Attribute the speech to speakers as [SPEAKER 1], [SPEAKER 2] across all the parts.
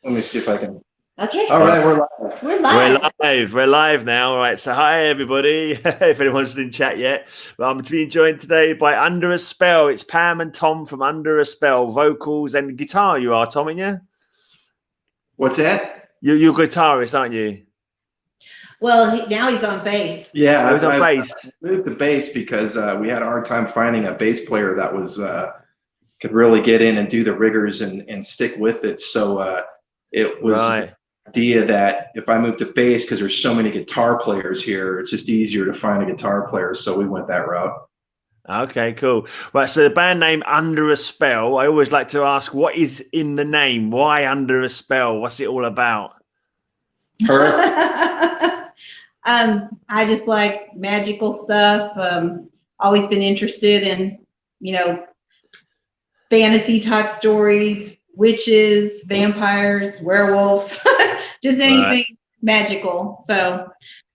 [SPEAKER 1] Let me see if I can.
[SPEAKER 2] Okay.
[SPEAKER 1] All right, we're live.
[SPEAKER 2] We're live.
[SPEAKER 3] We're live now. All right. So hi everybody. If anyone's in chat yet, well, I'm being joined today by Under a Spell. It's Pam and Tom from Under a Spell, vocals and guitar. You are Tom, aren't you?
[SPEAKER 1] What's that?
[SPEAKER 3] You're a guitarist, aren't you?
[SPEAKER 2] Well, now he's on bass.
[SPEAKER 1] Yeah,
[SPEAKER 3] I was on bass.
[SPEAKER 1] I moved to bass because we had a hard time finding a bass player that was could really get in and do the riggers and stick with it. So it was
[SPEAKER 3] Right.
[SPEAKER 1] the idea that if I moved to bass, because there's so many guitar players here, it's just easier to find a guitar player. So we went that route.
[SPEAKER 3] Okay, cool. Right, so the band name Under a Spell. I always like to ask, what is in the name? Why Under a Spell? What's it all about?
[SPEAKER 1] Her?
[SPEAKER 2] I just like magical stuff. Always been interested in, fantasy type stories, witches, vampires, werewolves, just anything magical. So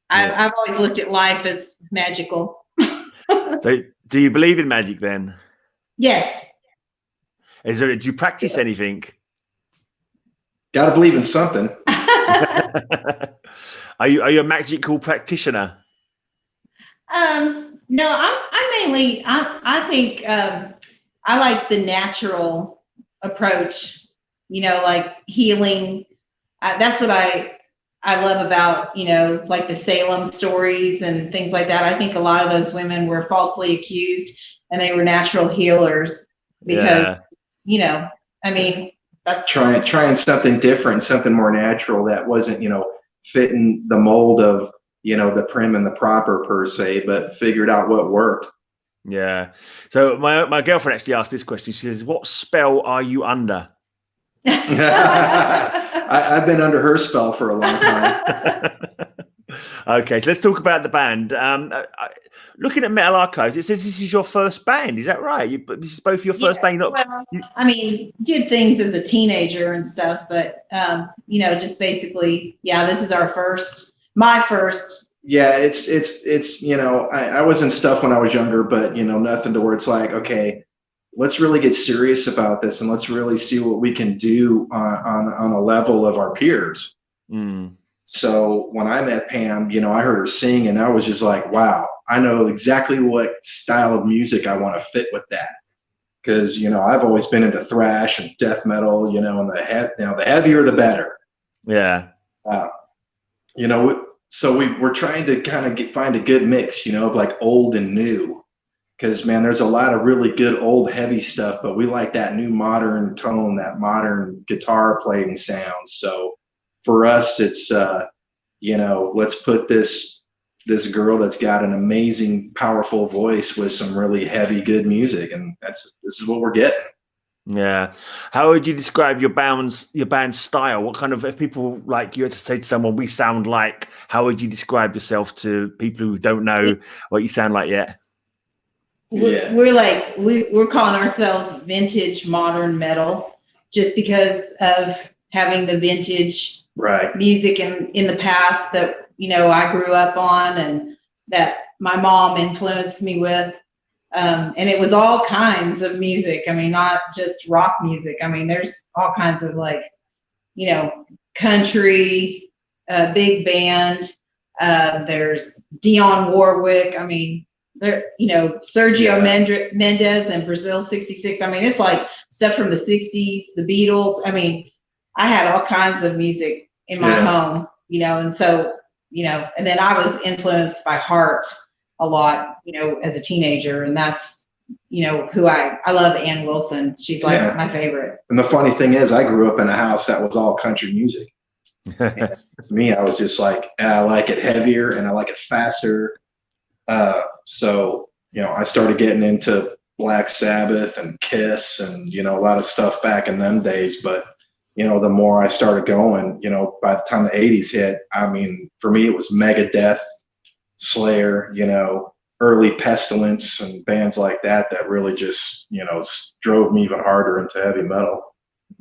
[SPEAKER 2] I've always looked at life as magical.
[SPEAKER 3] So do you believe in magic then?
[SPEAKER 2] Yes.
[SPEAKER 3] Do you practice anything?
[SPEAKER 1] Got to believe in something.
[SPEAKER 3] Are you a magical practitioner?
[SPEAKER 2] No, I'm mainly, I think I like the natural approach, like healing. That's what I love about, like the Salem stories and things like that. I think a lot of those women were falsely accused and they were natural healers because, I mean, that's
[SPEAKER 1] Trying something different, something more natural that wasn't, fitting the mold of, the prim and the proper per se, but figured out what worked.
[SPEAKER 3] Yeah. So my girlfriend actually asked this question. She says, "What spell are you under?"
[SPEAKER 1] I've been under her spell for a long time.
[SPEAKER 3] Okay, so let's talk about the band. Looking at Metal Archives, it says this is your first band. Is that right? This is both your first band.
[SPEAKER 2] I mean, did things as a teenager and stuff, but just basically, this is my first.
[SPEAKER 1] Yeah, it's I was in stuff when I was younger, but nothing to where it's like, okay, let's really get serious about this and let's really see what we can do on a level of our peers. So when I met Pam, I heard her sing and I was just like, wow, I know exactly what style of music I want to fit with that. Because, I've always been into thrash and death metal, and the heavier, the better.
[SPEAKER 3] Yeah.
[SPEAKER 1] So we're trying to kind of find a good mix, of like old and new. Because, man, there's a lot of really good old heavy stuff, but we like that new modern tone, that modern guitar playing sound. So for us, it's, let's put this girl that's got an amazing, powerful voice with some really heavy, good music. And this is what we're getting.
[SPEAKER 3] Yeah. How would you describe your band's style? What kind of, if people like you had to say to someone, we sound like, how would you describe yourself to people who don't know what you sound like yet?
[SPEAKER 1] Yeah.
[SPEAKER 2] We're calling ourselves vintage modern metal just because of having the vintage music in the past that, I grew up on and that my mom influenced me with. And it was all kinds of music. I mean, not just rock music. I mean, there's all kinds of country, big band. There's Dionne Warwick. I mean, Sergio Mendes and Brazil 66. I mean, it's like stuff from the 60s, the Beatles. I mean, I had all kinds of music in my home, and so, and then I was influenced by Heart a lot, as a teenager. And that's, who I love Ann Wilson. She's like my favorite.
[SPEAKER 1] And the funny thing is I grew up in a house that was all country music. And to me, I was just like, I like it heavier and I like it faster. So, I started getting into Black Sabbath and Kiss and, a lot of stuff back in them days. But, the more I started going, by the time the 80s hit, I mean, for me, it was Megadeth, Slayer, early Pestilence and bands like that really just, drove me even harder into heavy metal.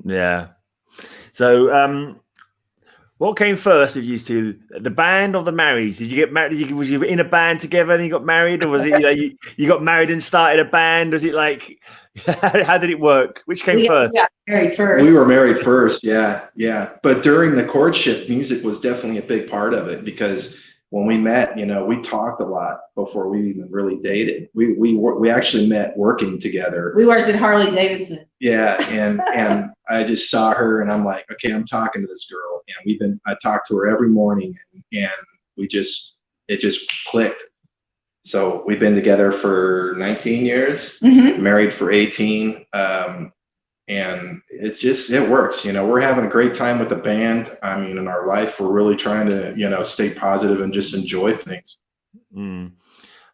[SPEAKER 3] Yeah. So, what came first of you two, the band or the marriage? Did you get married? Was you in a band together and you got married, or was it you got married and started a band? Was it like How did it work? Which came
[SPEAKER 2] We
[SPEAKER 3] first?
[SPEAKER 2] got married first.
[SPEAKER 1] We were married first, yeah. But during the courtship, music was definitely a big part of it because when we met, we talked a lot before we even really dated. We actually met working together.
[SPEAKER 2] We worked at Harley Davidson.
[SPEAKER 1] Yeah, and I just saw her, and I'm like, okay, I'm talking to this girl, and I talked to her every morning, and it just clicked. So we've been together for 19 years, married for 18. And it works. We're having a great time with the band. I mean, in our life, we're really trying to, stay positive and just enjoy things.
[SPEAKER 3] Mm.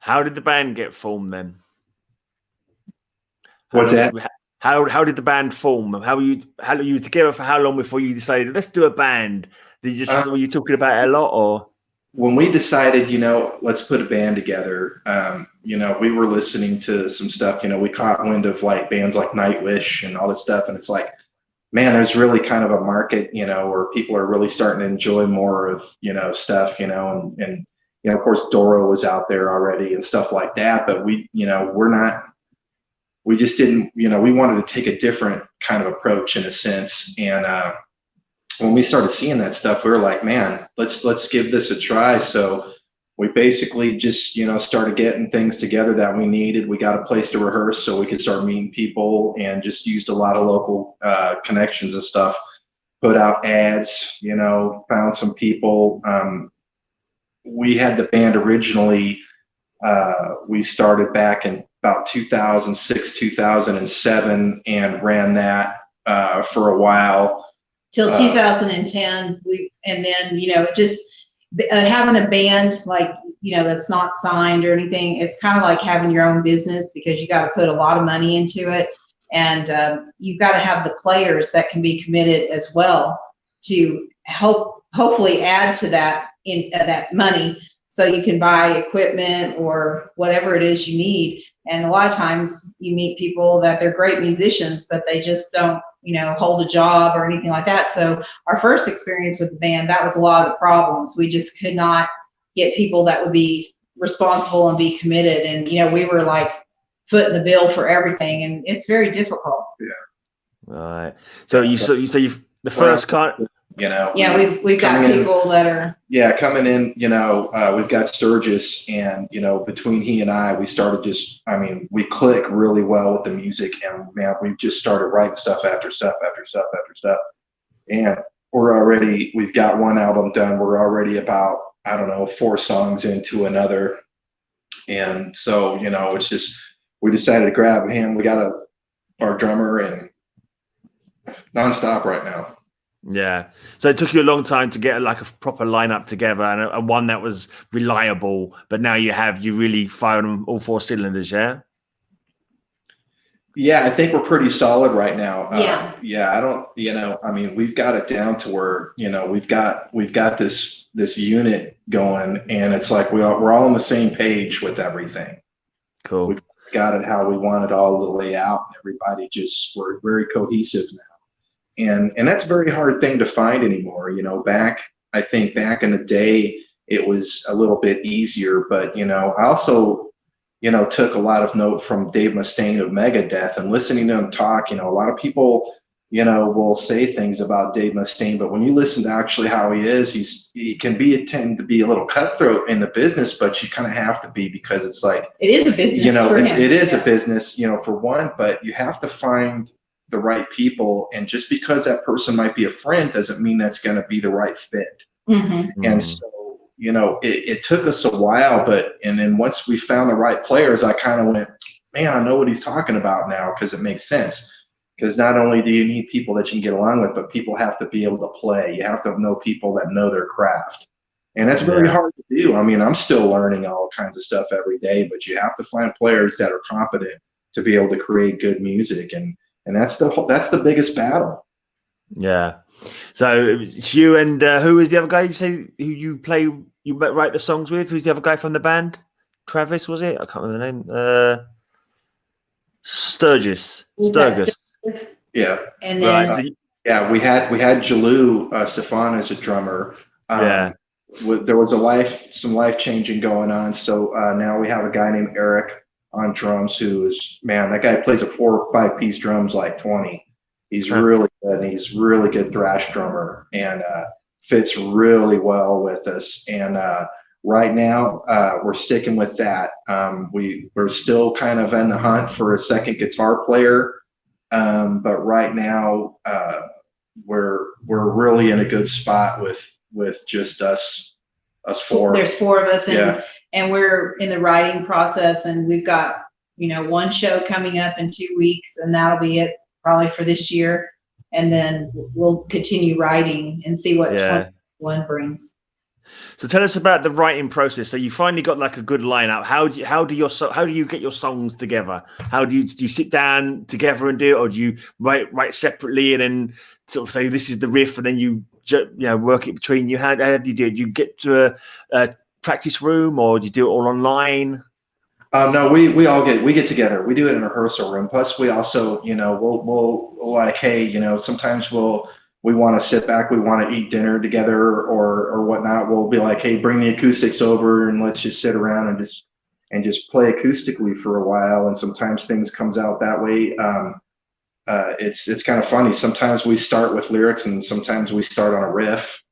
[SPEAKER 3] How did the band get formed then?
[SPEAKER 1] What's that?
[SPEAKER 3] How did the band form? How were you together for how long before you decided, let's do a band? Were you talking about it a lot, or?
[SPEAKER 1] When we decided, let's put a band together, we were listening to some stuff, we caught wind of like bands like Nightwish and all this stuff. And it's like, man, there's really kind of a market, where people are really starting to enjoy more of, stuff, and of course Doro was out there already and stuff like that. But we just didn't, we wanted to take a different kind of approach in a sense. And, when we started seeing that stuff, we were like, man, let's give this a try. So we basically just, started getting things together that we needed. We got a place to rehearse so we could start meeting people, and just used a lot of local connections and stuff, put out ads, found some people. We had the band originally, we started back in about 2006, 2007, and ran that for a while.
[SPEAKER 2] Till 2010, and then just having a band like that's not signed or anything. It's kind of like having your own business because you got to put a lot of money into it, and you've got to have the players that can be committed as well to hopefully add to that that money, so you can buy equipment or whatever it is you need. And a lot of times you meet people that they're great musicians, but they just don't, hold a job or anything like that. So our first experience with the band, that was a lot of the problems. We just could not get people that would be responsible and be committed. And, we were like footing the bill for everything, and it's very difficult.
[SPEAKER 3] Yeah. Right. So you say you've the first kind.
[SPEAKER 2] Yeah, we've got people that are
[SPEAKER 1] coming in. We've got Sturgis, and between he and I, we started we click really well with the music, and man, we just started writing stuff after stuff after stuff after stuff, and we've got one album done. We're already about 4 songs into another, and so it's just we decided to grab him. We got our drummer and nonstop right now.
[SPEAKER 3] Yeah. So it took you a long time to get like a proper lineup together, and one that was reliable, but now you really fired on all 4 cylinders, yeah?
[SPEAKER 1] Yeah, I think we're pretty solid right now.
[SPEAKER 2] Yeah.
[SPEAKER 1] I don't, we've got it down to where, we've got this unit going, and it's like we're all on the same page with everything.
[SPEAKER 3] Cool.
[SPEAKER 1] We've got it how we want it all to lay out. Everybody we're very cohesive now. And that's a very hard thing to find anymore. I think back in the day, it was a little bit easier, but, I also, took a lot of note from Dave Mustaine of Megadeth, and listening to him talk. A lot of people, will say things about Dave Mustaine, but when you listen to actually how he is, he can tend to be a little cutthroat in the business, but you kind of have to be, because it's like,
[SPEAKER 2] it is a business.
[SPEAKER 1] It is a business, for one, but you have to find the right people, and just because that person might be a friend doesn't mean that's going to be the right fit.
[SPEAKER 2] Mm-hmm.
[SPEAKER 1] And so it took us a while, and then once we found the right players, I kind of went, man, I know what he's talking about now, because it makes sense. Because not only do you need people that you can get along with, but people have to be able to play. You have to know people that know their craft, and that's very hard to do. I'm still learning all kinds of stuff every day, but you have to find players that are competent to be able to create good music, and that's the biggest battle.
[SPEAKER 3] Yeah. So it's you and who is the other guy you say who you write the songs with? Who's the other guy from the band? Travis, was it? I can't remember the name. Sturgis.
[SPEAKER 2] Yeah. And then
[SPEAKER 1] we had Jalou Stefan as a drummer. There was some life changing going on. So now we have a guy named Eric on drums, who is, man, that guy plays a 4 or 5 piece drums like 20. He's
[SPEAKER 3] Huh.
[SPEAKER 1] really good, and he's really good thrash drummer, and fits really well with us. And right now, we're sticking with that. We're still kind of in the hunt for a second guitar player, but right now we're really in a good spot with just us four.
[SPEAKER 2] There's 4 of us, and
[SPEAKER 1] Yeah.
[SPEAKER 2] and we're in the writing process, and we've got, you know, 1 show coming up in 2 weeks, and that'll be it probably for this year. And then we'll continue writing and see what
[SPEAKER 3] Yeah.
[SPEAKER 2] 21 brings.
[SPEAKER 3] So tell us about the writing process. So you finally got like a good lineup. How do you get your songs together? How do you sit down together and do it, or do you write separately and then sort of say this is the riff and then you work it between you? How do you do it? Do you get to a practice room, or do you do it all online?
[SPEAKER 1] No, we get together. We do it in a rehearsal room. Plus, we also, you know, we'll like, hey, you know, sometimes we want to sit back, we want to eat dinner together or whatnot. We'll be like, hey, bring the acoustics over and let's just sit around and just play acoustically for a while. And sometimes things comes out that way. It's kind of funny. Sometimes we start with lyrics, and sometimes we start on a riff,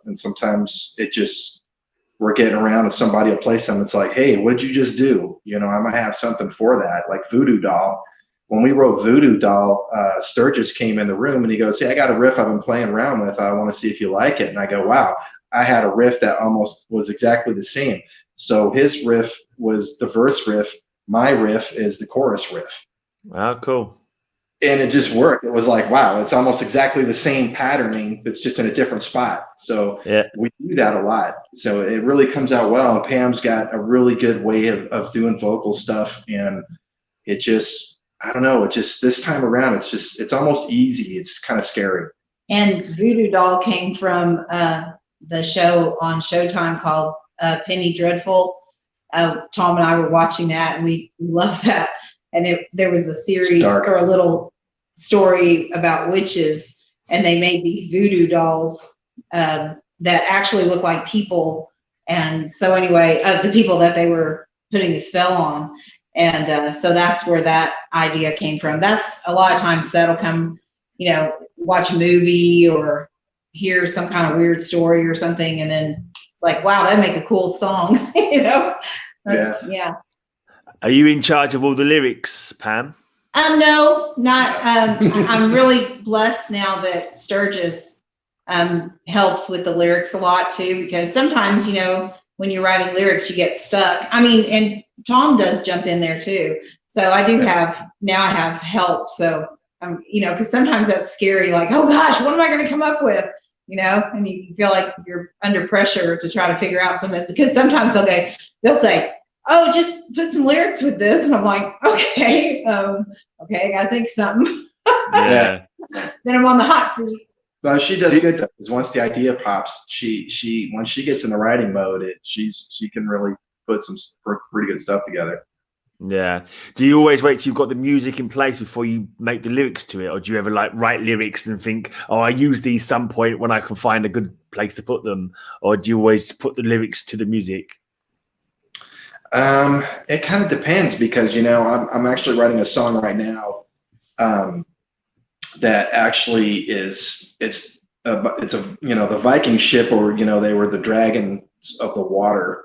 [SPEAKER 1] and sometimes we're getting around and somebody will play something. It's like, hey, what did you just do? You know, I might have something for that, like Voodoo Doll. When we wrote Voodoo Doll, Sturgis came in the room and he goes, hey, I got a riff I've been playing around with. I want to see if you like it. And I go, wow, I had a riff that almost was exactly the same. So his riff was the verse riff. My riff is the chorus riff.
[SPEAKER 3] Oh, cool.
[SPEAKER 1] And it just worked. It was like, wow, it's almost exactly the same patterning, but it's just in a different spot. So
[SPEAKER 3] yeah,
[SPEAKER 1] we do that a lot. So it really comes out well. And Pam's got a really good way of doing vocal stuff. And it just, I don't know, it just, this time around, it's almost easy. It's kind of scary.
[SPEAKER 2] And Voodoo Doll came from the show on Showtime called Penny Dreadful. Tom and I were watching that, and we loved that. And there was a series or a little story about witches, and they made these voodoo dolls that actually look like people. And so anyway, the people that they were putting the spell on. And so that's where that idea came from. That's a lot of times that'll come, you know, watch a movie or hear some kind of weird story or something, and then it's like, wow, that'd make a cool song, you know? Yeah.
[SPEAKER 3] Are you in charge of all the lyrics, Pam?
[SPEAKER 2] No, not. I'm really blessed now that Sturgis helps with the lyrics a lot too, because sometimes, you know, when you're writing lyrics, you get stuck. I mean, and Tom does jump in there too. So I do have help. So you know, because sometimes that's scary. Like, oh gosh, what am I going to come up with? You know, and you feel like you're under pressure to try to figure out something, because sometimes they'll say, oh, just put some lyrics with this. And I'm like, okay, I gotta think something.
[SPEAKER 3] Yeah.
[SPEAKER 2] Then I'm on the hot seat.
[SPEAKER 1] Well, she does good though, because once the idea pops, she once she gets in the writing mode, she can really put some pretty good stuff together.
[SPEAKER 3] Yeah. Do you always wait till you've got the music in place before you make the lyrics to it, or do you ever like write lyrics and think, oh, I use these some point when I can find a good place to put them, or do you always put the lyrics to the music?
[SPEAKER 1] It kind of depends, because, you know, I'm actually writing a song right now that actually it's a, you know, the Viking ship, or, you know, they were the dragons of the water,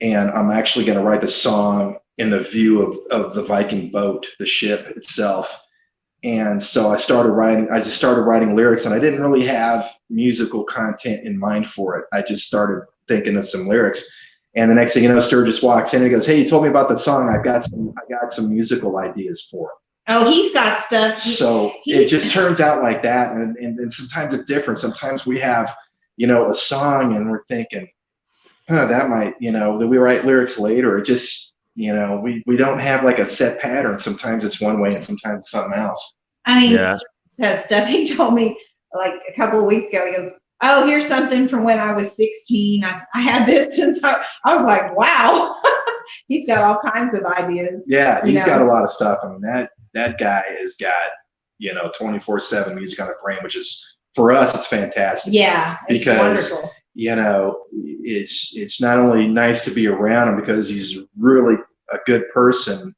[SPEAKER 1] and I'm actually going to write the song in the view of the Viking boat, the ship itself. And so I just started writing lyrics, and I didn't really have musical content in mind for it. I just started thinking of some lyrics. And the next thing you know, Sturgis walks in and he goes, hey, you told me about the song. I got some musical ideas for it.
[SPEAKER 2] Oh, he's got stuff.
[SPEAKER 1] So it just turns out like that. And sometimes it's different. Sometimes we have, you know, a song and we're thinking, that might, you know, that we write lyrics later. It just, you know, we don't have like a set pattern. Sometimes it's one way and sometimes it's something else.
[SPEAKER 2] I mean, says stuff. He told me like a couple of weeks ago, he goes, oh, here's something from when I was 16. I had this since I was like, wow. He's got all kinds of ideas.
[SPEAKER 1] Yeah, he's got a lot of stuff. I mean, that guy has got, you know, 24/7 music on the brain, which is, for us, it's fantastic.
[SPEAKER 2] Yeah, it's wonderful.
[SPEAKER 1] You know, it's not only nice to be around him because he's really a good person.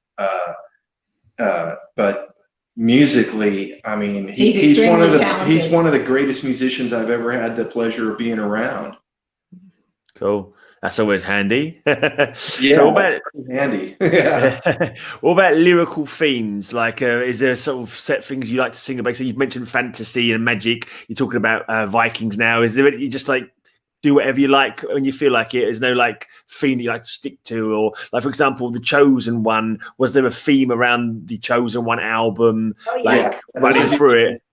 [SPEAKER 1] But musically, I mean, he's one of
[SPEAKER 2] extremely
[SPEAKER 1] the
[SPEAKER 2] talented.
[SPEAKER 1] greatest musicians I've ever had the pleasure of being around.
[SPEAKER 3] Cool. That's always handy.
[SPEAKER 1] Yeah,
[SPEAKER 3] So what about
[SPEAKER 1] pretty handy. Yeah.
[SPEAKER 3] what about lyrical themes? Like, is there sort of set things you like to sing about? So you've mentioned fantasy and magic. You're talking about Vikings now. Is there any, you just like do whatever you like when you feel like it? There's no like theme that you like to stick to, or like for example, The Chosen One. Was there a theme around the Chosen One album,
[SPEAKER 2] Oh, yeah.
[SPEAKER 3] like running through it?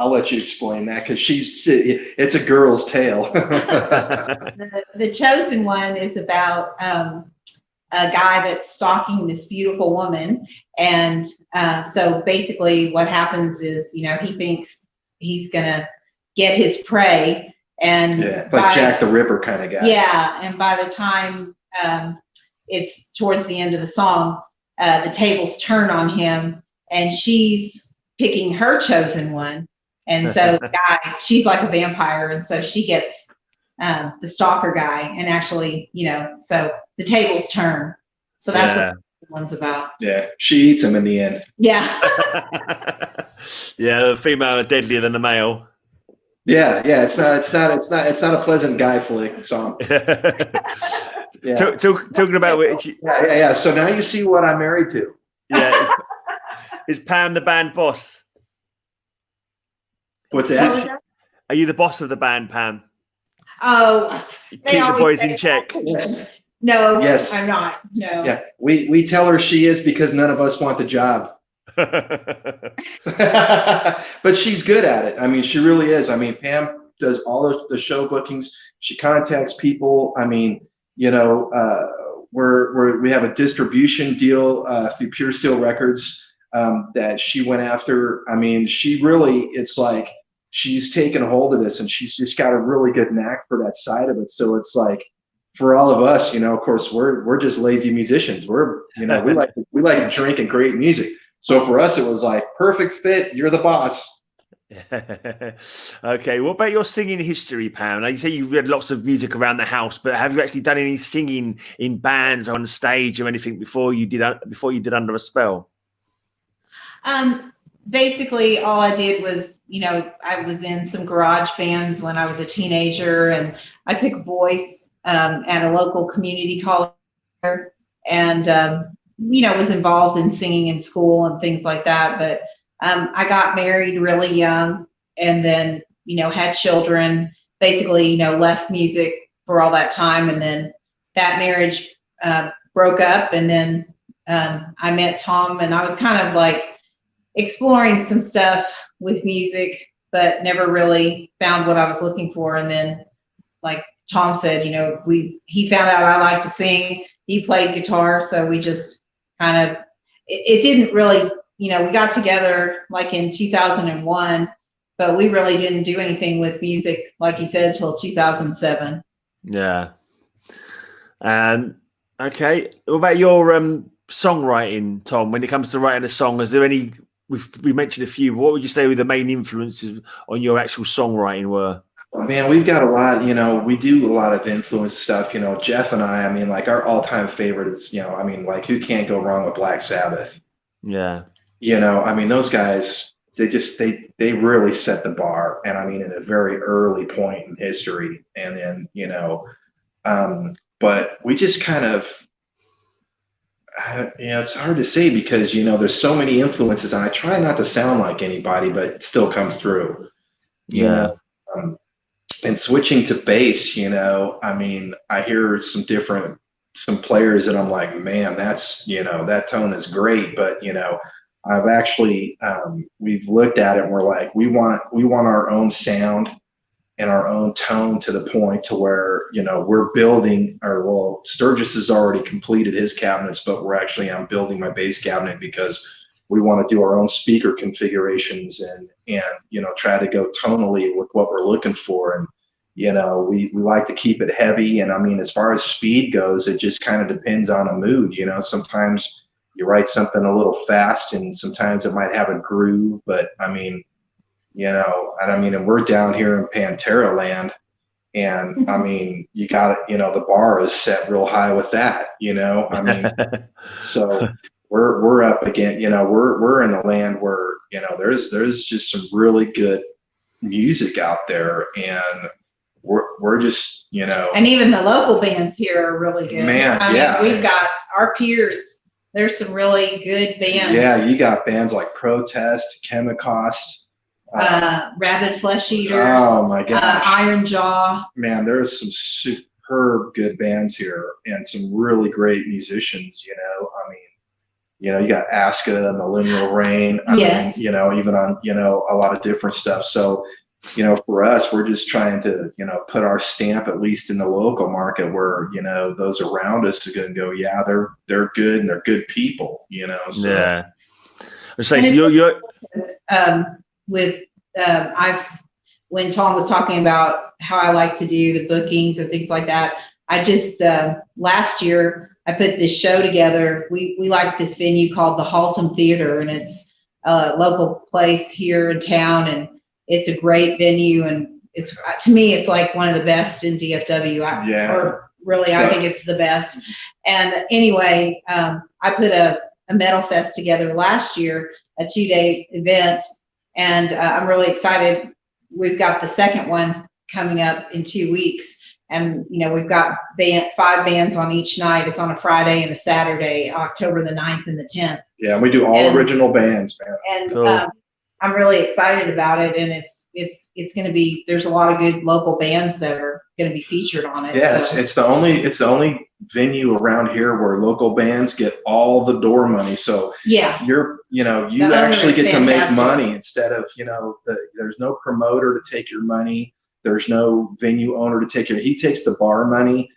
[SPEAKER 1] I'll let you explain that because it's a girl's tale.
[SPEAKER 2] The Chosen One is about a guy that's stalking this beautiful woman. And so basically what happens is, you know, he thinks he's going to get his prey. And
[SPEAKER 1] yeah, like Jack the Ripper kind of guy.
[SPEAKER 2] Yeah. And by the time it's towards the end of the song, the tables turn on him and she's picking her chosen one. And so the guy, she's like a vampire. And so she gets the stalker guy. And actually, you know, so the tables turn. So that's what the one's about.
[SPEAKER 1] Yeah. She eats him in the end.
[SPEAKER 2] Yeah.
[SPEAKER 3] Yeah. The female are deadlier than the male.
[SPEAKER 1] Yeah. Yeah. It's not a pleasant guy flick song.
[SPEAKER 3] Yeah. Talking about which.
[SPEAKER 1] Yeah. So now you see what I'm married to.
[SPEAKER 3] Yeah. Is Pam the band boss?
[SPEAKER 1] What's that?
[SPEAKER 3] Are you the boss of the band, Pam?
[SPEAKER 2] Oh,
[SPEAKER 3] you keep the boys in check.
[SPEAKER 1] Yes.
[SPEAKER 2] No,
[SPEAKER 1] yes.
[SPEAKER 2] I'm not. No.
[SPEAKER 1] Yeah, we tell her she is because none of us want the job. But she's good at it. I mean, she really is. I mean, Pam does all the show bookings. She contacts people. I mean, you know, we have a distribution deal through Pure Steel Records that she went after. I mean, she really, it's like she's taken a hold of this and she's just got a really good knack for that side of it. So it's like, for all of us, you know, of course, we're just lazy musicians. We're, you know, we like to drink and create music. So for us, it was like perfect fit. You're the boss.
[SPEAKER 3] Okay. What about your singing history, Pam? Like you say, you've read lots of music around the house, but have you actually done any singing in bands on stage or anything before you did Under a Spell?
[SPEAKER 2] Basically all I did was, you know, I was in some garage bands when I was a teenager, and I took voice at a local community college and, you know, was involved in singing in school and things like that. But I got married really young and then, you know, had children, basically, you know, left music for all that time. And then that marriage broke up. And then I met Tom, and I was kind of like exploring some stuff with music, but never really found what I was looking for. And then, like Tom said, you know, he found out I like to sing. He played guitar, so we just kind of, it didn't really, you know, we got together like in 2001, but we really didn't do anything with music, like he said, till 2007.
[SPEAKER 3] Yeah. Okay. What about your songwriting, Tom? When it comes to writing a song, is there any? We mentioned a few. What would you say were the main influences on your actual songwriting were?
[SPEAKER 1] Man, we've got a lot, you know, we do a lot of influence stuff, you know, Jeff and I mean, like our all-time favorite is, you know, I mean, like who can't go wrong with Black Sabbath?
[SPEAKER 3] Yeah.
[SPEAKER 1] You know, I mean, those guys, they really set the bar. And I mean, in a very early point in history. And then, you know, but we just kind of, you know, it's hard to say because, you know, there's so many influences and I try not to sound like anybody, but it still comes through.
[SPEAKER 3] Yeah.
[SPEAKER 1] And switching to bass, you know, I mean, I hear some players and I'm like, man, that's, you know, that tone is great. But, you know, I've actually, we've looked at it and we're like, we want our own sound and our own tone to the point to where, you know, we're building Sturgis has already completed his cabinets, but I'm building my bass cabinet because we want to do our own speaker configurations and, you know, try to go tonally with what we're looking for. And, you know, we like to keep it heavy. And I mean, as far as speed goes, it just kind of depends on a mood. You know, sometimes you write something a little fast and sometimes it might have a groove, but I mean, you know, and we're down here in Pantera land And I mean, you got it, the bar is set real high with that, I mean, so we're up again, we're in a land where, there's just some really good music out there, and we're just,
[SPEAKER 2] And even the local bands here are really good.
[SPEAKER 1] Man,
[SPEAKER 2] I
[SPEAKER 1] yeah.
[SPEAKER 2] mean, we've got our peers. There's some really good bands.
[SPEAKER 1] Yeah, you got bands like Protest, Chemicost,
[SPEAKER 2] Rabid Flesh Eaters.
[SPEAKER 1] oh my gosh,
[SPEAKER 2] Iron Jaw.
[SPEAKER 1] man, there's some superb good bands here and some really great musicians. I mean, you got Aska and Millennial Rain. I
[SPEAKER 2] Yes.
[SPEAKER 1] mean, even on a lot of different stuff. So, for us, we're just trying to put our stamp at least in the local market where those around us are going to go, yeah, they're good and they're good people. So.
[SPEAKER 3] Yeah. So you're
[SPEAKER 2] When Tom was talking about how I like to do the bookings and things like that, I just last year I put this show together. We like this venue called the Haltom Theater, and it's a local place here in town, and it's a great venue, and it's, to me, it's like one of the best in DFW. I think it's the best. And anyway, I put a Metal Fest together last year, a 2-day event, and I'm really excited. We've got the second one coming up in 2 weeks, and we've got 5 bands on each night. It's on a Friday and a Saturday, October the 9th and the 10th.
[SPEAKER 1] Yeah, we do all original bands, man.
[SPEAKER 2] And
[SPEAKER 3] Cool.
[SPEAKER 2] I'm really excited about it, and it's going to be. There's a lot of good local bands that are going to be featured on it.
[SPEAKER 1] Yeah,
[SPEAKER 2] so.
[SPEAKER 1] it's the only venue around here where local bands get all the door money. So
[SPEAKER 2] Yeah.
[SPEAKER 1] you
[SPEAKER 2] The owner
[SPEAKER 1] actually
[SPEAKER 2] is
[SPEAKER 1] get to make
[SPEAKER 2] fantastic.
[SPEAKER 1] money instead of there's no promoter to take your money. There's no venue owner to take your. He takes the bar money.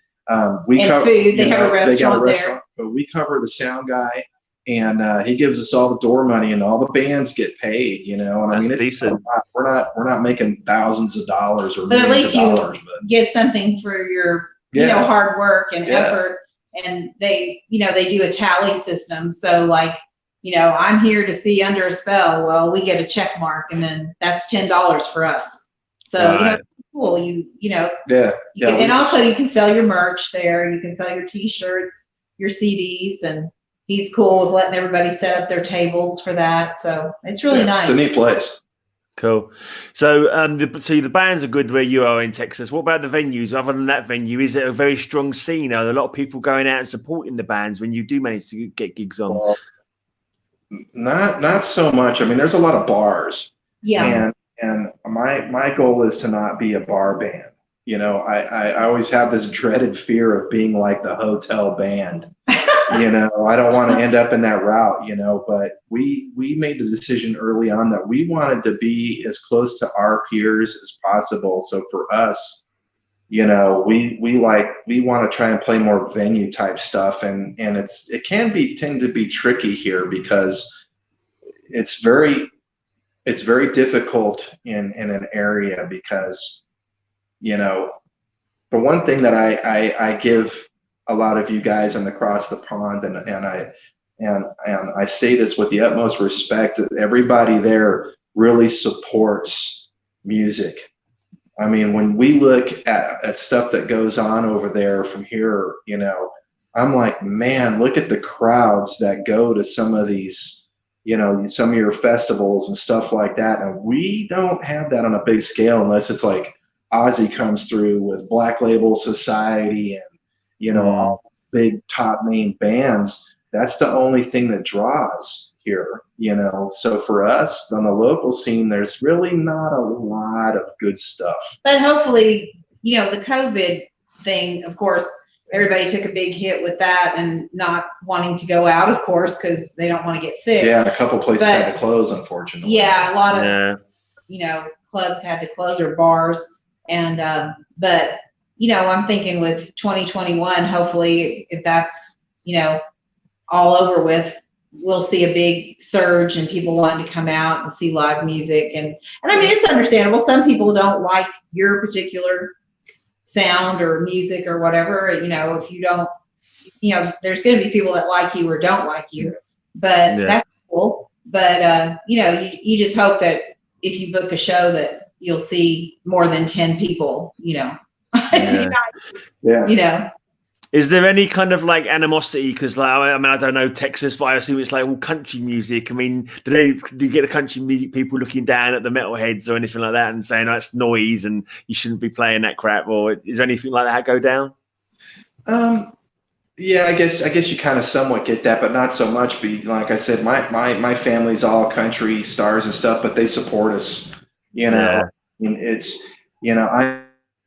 [SPEAKER 1] We
[SPEAKER 2] And
[SPEAKER 1] cover
[SPEAKER 2] food. They have a
[SPEAKER 1] they got a
[SPEAKER 2] restaurant there.
[SPEAKER 1] restaurant, but we cover the sound guy. And he gives us all the door money, and all the bands get paid. And I
[SPEAKER 3] That's
[SPEAKER 1] mean, it's
[SPEAKER 3] decent.
[SPEAKER 1] we're not making thousands of dollars or
[SPEAKER 2] But at
[SPEAKER 1] millions
[SPEAKER 2] least
[SPEAKER 1] of
[SPEAKER 2] you
[SPEAKER 1] dollars. But
[SPEAKER 2] get something for your
[SPEAKER 1] Yeah.
[SPEAKER 2] hard work and
[SPEAKER 1] Yeah.
[SPEAKER 2] effort. And they they do a tally system. So like, I'm here to see Under a Spell. Well, we get a check mark, and then that's $10 for us. So
[SPEAKER 3] Right.
[SPEAKER 2] cool.
[SPEAKER 1] yeah,
[SPEAKER 2] And also you can sell your merch there. You can sell your T-shirts, your CDs, and he's cool with letting everybody set up their tables for that. So it's really nice.
[SPEAKER 1] It's a neat place.
[SPEAKER 3] Cool. So, the bands are good where you are in Texas. What about the venues? Other than that venue, is it a very strong scene? Are there a lot of people going out and supporting the bands when you do manage to get gigs on?
[SPEAKER 1] Well, not so much. I mean, there's a lot of bars.
[SPEAKER 2] Yeah.
[SPEAKER 1] And my goal is to not be a bar band. I always have this dreaded fear of being like the hotel band. I don't want to end up in that route, but we made the decision early on that we wanted to be as close to our peers as possible. So for us, we want to try and play more venue type stuff. And it can tend to be tricky here because it's very difficult in an area because, the one thing that I give a lot of you guys and across the pond, and I say this with the utmost respect, that everybody there really supports music. I mean, when we look at stuff that goes on over there from here, I'm like, man, look at the crowds that go to some of these, some of your festivals and stuff like that. And we don't have that on a big scale unless it's like Ozzy comes through with Black Label Society and, all big top name bands. That's the only thing that draws here, So for us on the local scene, there's really not a lot of good stuff.
[SPEAKER 2] But hopefully, the COVID thing, of course, everybody took a big hit with that and not wanting to go out, of course, because they don't want to get sick.
[SPEAKER 1] Yeah, and a couple places
[SPEAKER 2] But-
[SPEAKER 1] had to close, unfortunately.
[SPEAKER 2] Yeah, a lot of,
[SPEAKER 3] Yeah.
[SPEAKER 2] clubs had to close, or bars. And, but, I'm thinking with 2021, hopefully if that's, all over with, we'll see a big surge and people wanting to come out and see live music. And I mean, it's understandable. Some people don't like your particular sound or music or whatever. If you don't, there's going to be people that like you or don't like you, but that's cool. But, you just hope that if you book a show that you'll see more than 10 people,
[SPEAKER 3] Yeah.
[SPEAKER 1] Yeah.
[SPEAKER 2] You know,
[SPEAKER 3] Is there any kind of like animosity? Because like, I mean, I don't know Texas, but I assume it's like all country music. I mean, do you get the country music people looking down at the metalheads or anything like that and saying, "Oh, it's noise and you shouldn't be playing that crap"? Or is there anything like that go down?
[SPEAKER 1] Yeah, I guess you kind of somewhat get that, but not so much. But like I said, my family's all country stars and stuff, but they support us. You know,
[SPEAKER 3] Yeah.
[SPEAKER 1] I mean, it's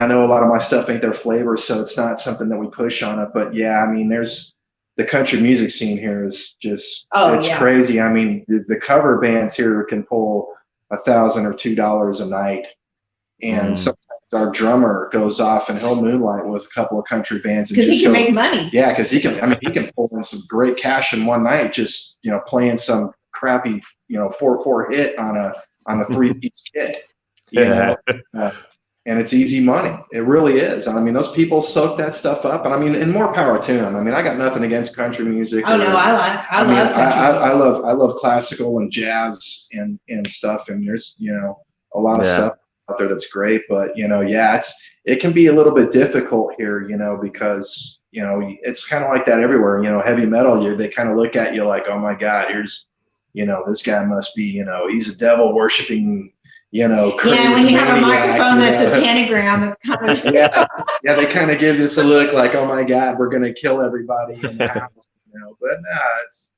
[SPEAKER 1] I know a lot of my stuff ain't their flavor, so it's not something that we push on it. But yeah, I mean, there's the country music scene here is just it's
[SPEAKER 2] yeah.
[SPEAKER 1] crazy. I mean, the cover bands here can pull $1,000 or $2 a night, and sometimes our drummer goes off and he'll moonlight with a couple of country bands
[SPEAKER 2] because he can make money.
[SPEAKER 1] Yeah, because he can. I mean, he can pull in some great cash in one night, just playing some crappy 4/4 hit on a 3-piece kit. You know, and it's easy money. It really is. I mean, those people soak that stuff up, and I mean, and more power to them. I mean, I got nothing against country music.
[SPEAKER 2] Oh no, I love country music.
[SPEAKER 1] I love classical and jazz and stuff, and there's a lot of stuff out there that's great, but it can be a little bit difficult here, because it's kind of like that everywhere. Heavy metal, they kind of look at you like, oh my God, here's this guy must be he's a devil worshiping crazy
[SPEAKER 2] when you have a
[SPEAKER 1] maniac,
[SPEAKER 2] microphone that's a pentagram, it's kind of
[SPEAKER 1] yeah, they kind of give this a look like, oh my God, we're gonna kill everybody in the house, but it's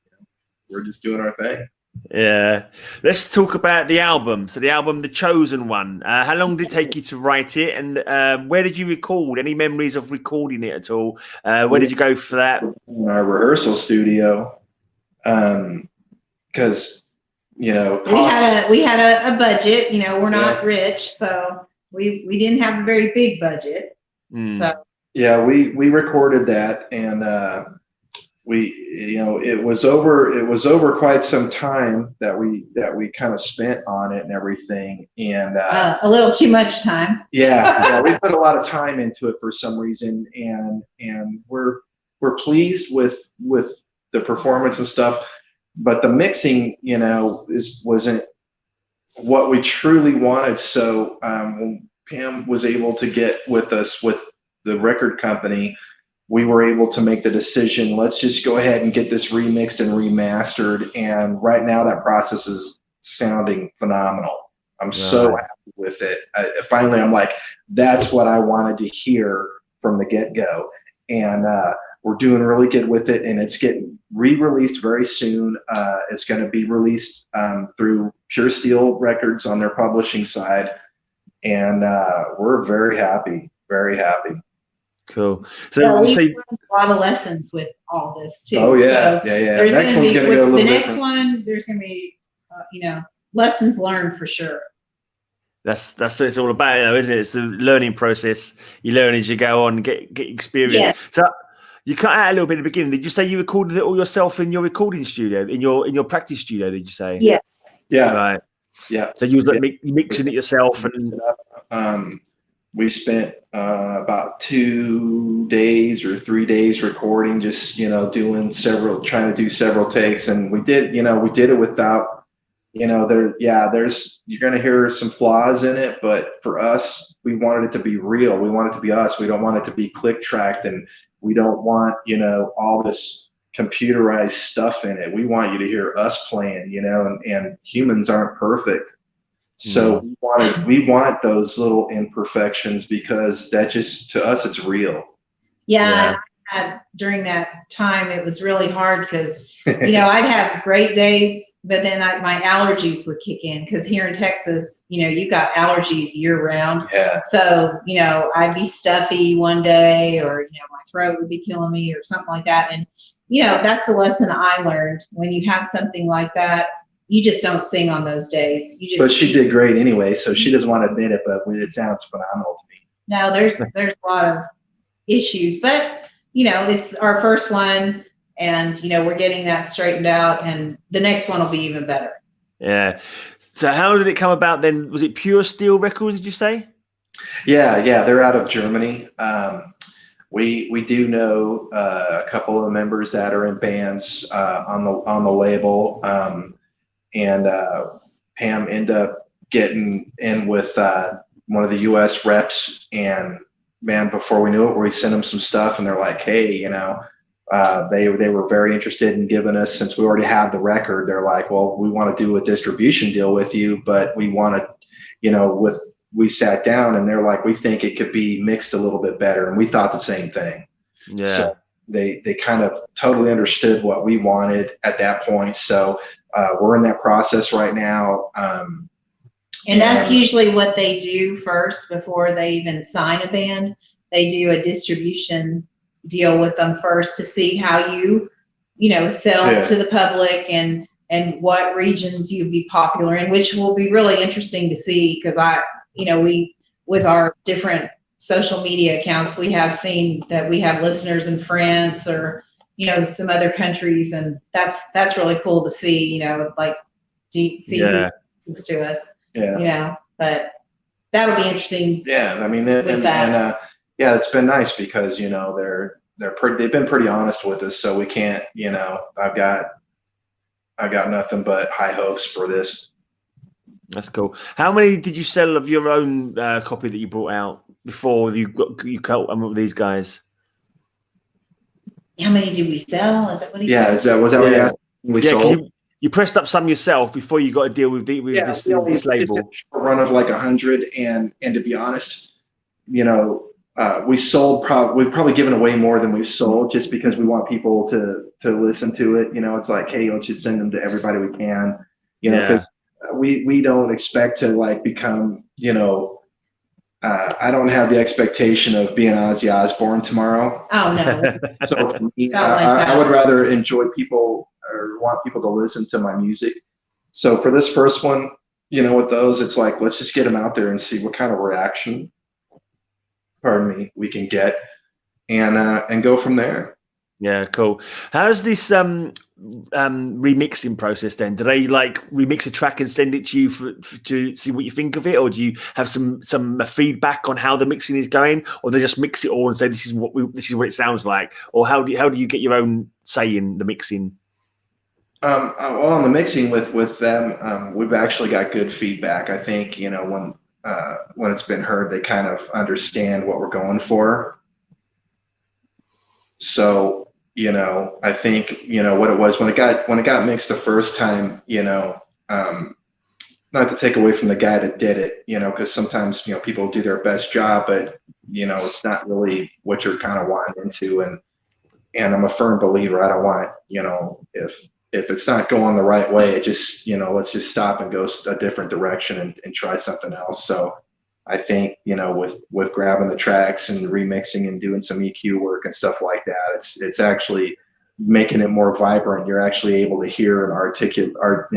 [SPEAKER 1] we're just doing our thing.
[SPEAKER 3] Yeah. Let's talk about the album. So the album, The Chosen One. How long did it take you to write it? And where did you record? Any memories of recording it at all? Where did you go for that?
[SPEAKER 1] In our rehearsal studio. Because,
[SPEAKER 2] we had a budget, we're not rich. So we didn't have a very big budget. So
[SPEAKER 1] yeah, we recorded that, and it was over quite some time that we kind of spent on it and everything, and
[SPEAKER 2] a little too much time.
[SPEAKER 1] Yeah, we put a lot of time into it for some reason, and we're pleased with the performance and stuff, but the mixing wasn't what we truly wanted. So when Pam was able to get with us with the record company, we were able to make the decision, let's just go ahead and get this remixed and remastered. And right now that process is sounding phenomenal. I'm so happy with it. Finally, I'm like, that's what I wanted to hear from the get-go. And we're doing really good with it, and it's getting re-released very soon. It's going to be released through Pure Steel Records on their publishing side. And we're very happy, very happy.
[SPEAKER 3] Cool. So
[SPEAKER 2] we learned a lot of lessons with all this too.
[SPEAKER 1] Oh yeah,
[SPEAKER 2] so
[SPEAKER 1] yeah. Next one's gonna go a little different.
[SPEAKER 2] The next one, there's gonna be, lessons learned for sure.
[SPEAKER 3] That's what it's all about, though, isn't it? It's the learning process. You learn as you go on, get experience.
[SPEAKER 2] Yeah.
[SPEAKER 3] So you cut out a little bit at the beginning. Did you say you recorded it all yourself in your recording studio, in your practice studio? Did you say?
[SPEAKER 2] Yes.
[SPEAKER 1] Yeah.
[SPEAKER 3] Right.
[SPEAKER 1] Yeah.
[SPEAKER 3] So you was like mixing it yourself, and
[SPEAKER 1] we spent about 2 days or 3 days recording, just trying to do several takes, and we did it without, you're going to hear some flaws in it, but for us, we wanted it to be real. We want it to be us. We don't want it to be click tracked, and we don't want all this computerized stuff in it. We want you to hear us playing, and humans aren't perfect. So we want those little imperfections, because that just, to us, it's real.
[SPEAKER 2] Yeah. During that time, it was really hard because, I'd have great days, but then my allergies would kick in, because here in Texas, you got allergies year round.
[SPEAKER 1] Yeah.
[SPEAKER 2] So, I'd be stuffy one day, or, my throat would be killing me or something like that. And, that's the lesson I learned. When you have something like that, you just don't sing on those days.
[SPEAKER 1] But she did great anyway, so she doesn't want to admit it, but it sounds phenomenal to me.
[SPEAKER 2] No, there's a lot of issues, but it's our first one, and we're getting that straightened out, and the next one will be even better.
[SPEAKER 3] Yeah. So how did it come about then? Was it Pure Steel Records, did you say?
[SPEAKER 1] Yeah, they're out of Germany. We do know a couple of the members that are in bands on the label. And Pam ended up getting in with one of the U.S. reps, and man, before we knew it, we sent them some stuff, and they're like, hey, they were very interested in giving us, since we already had the record. They're like, well, we want to do a distribution deal with you, but we want to, we sat down, and they're like, we think it could be mixed a little bit better, and we thought the same thing.
[SPEAKER 3] Yeah.
[SPEAKER 1] So they kind of totally understood what we wanted at that point. So we're in that process right now.
[SPEAKER 2] And that's usually what they do first before they even sign a band. They do a distribution deal with them first to see how you sell to the public and what regions you'd be popular in, which will be really interesting to see, because we, with our different social media accounts, we have seen that we have listeners in France or some other countries, and that's really cool to see. See who listens to us.
[SPEAKER 1] Yeah.
[SPEAKER 2] But that would be interesting.
[SPEAKER 1] Yeah, I mean, it's been nice because they've been pretty honest with us, so we can't. I've got nothing but high hopes for this.
[SPEAKER 3] That's cool. How many did you sell of your own copy that you brought out before you cut with these guys?
[SPEAKER 2] How many did we sell? Is that what he said?
[SPEAKER 1] Was that what you asked? We sold.
[SPEAKER 3] You pressed up some yourself before you got to deal with this label.
[SPEAKER 1] Just a run of like 100, and to be honest, we sold. We've probably given away more than we've sold, just because we want people to listen to it. It's like, hey, let's just send them to everybody we can. Because we don't expect to become. I don't have the expectation of being Ozzy Osbourne tomorrow.
[SPEAKER 2] Oh no.
[SPEAKER 1] So for me, I would rather enjoy people, or want people to listen to my music. So for this first one, with those, it's like, let's just get them out there and see what kind of reaction, we can get, and go from there.
[SPEAKER 3] Yeah, cool. How's this remixing process then? Do they remix a track and send it to you to see what you think of it, or do you have some feedback on how the mixing is going, or they just mix it all and say this is what it sounds like, or how do you get your own say in the mixing?
[SPEAKER 1] Well, on the mixing with them, we've actually got good feedback. I think when it's been heard, they kind of understand what we're going for. So I think what it was when it got mixed the first time. Not to take away from the guy that did it, because sometimes people do their best job, but it's not really what you're kind of wanting into. And I'm a firm believer. I don't want if it's not going the right way, it just, let's just stop and go a different direction and try something else. So I think, with grabbing the tracks and remixing and doing some EQ work and stuff like that, it's actually making it more vibrant. You're actually able to hear and articulate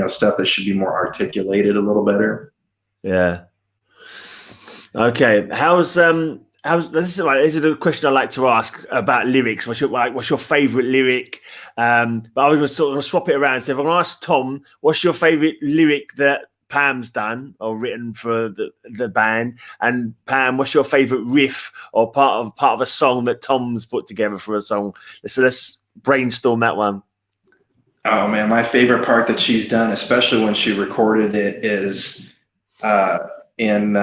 [SPEAKER 1] stuff that should be more articulated a little better.
[SPEAKER 3] Yeah. Okay. This is a question I like to ask about lyrics. What's your favorite lyric? But I was going to sort of swap it around. So if I'm going to ask Tom, what's your favorite lyric that Pam's done or written for the band? And Pam, what's your favorite riff or part of a song that Tom's put together for a song? So let's brainstorm that one.
[SPEAKER 1] Oh man, my favorite part that she's done, especially when she recorded it, is in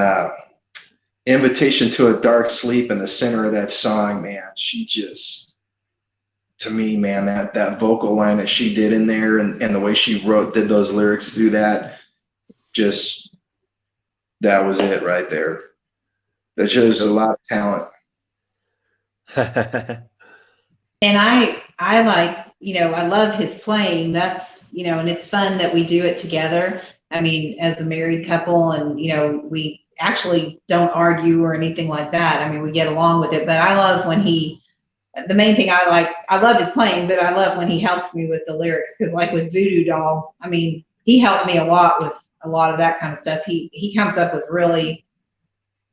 [SPEAKER 1] Invitation to a Dark Sleep. In the center of that song, man, she just, to me, man, that vocal line that she did in there, and the way she did those lyrics through that, that was it right there. That shows a lot of talent.
[SPEAKER 2] And I like, I love his playing. That's, and it's fun that we do it together. I mean, as a married couple, and, we actually don't argue or anything like that. I mean, we get along with it, but I love when the main thing I love his playing, but I love when he helps me with the lyrics. Cause with Voodoo Doll, I mean, he helped me a lot with a lot of that kind of stuff. He comes up with really,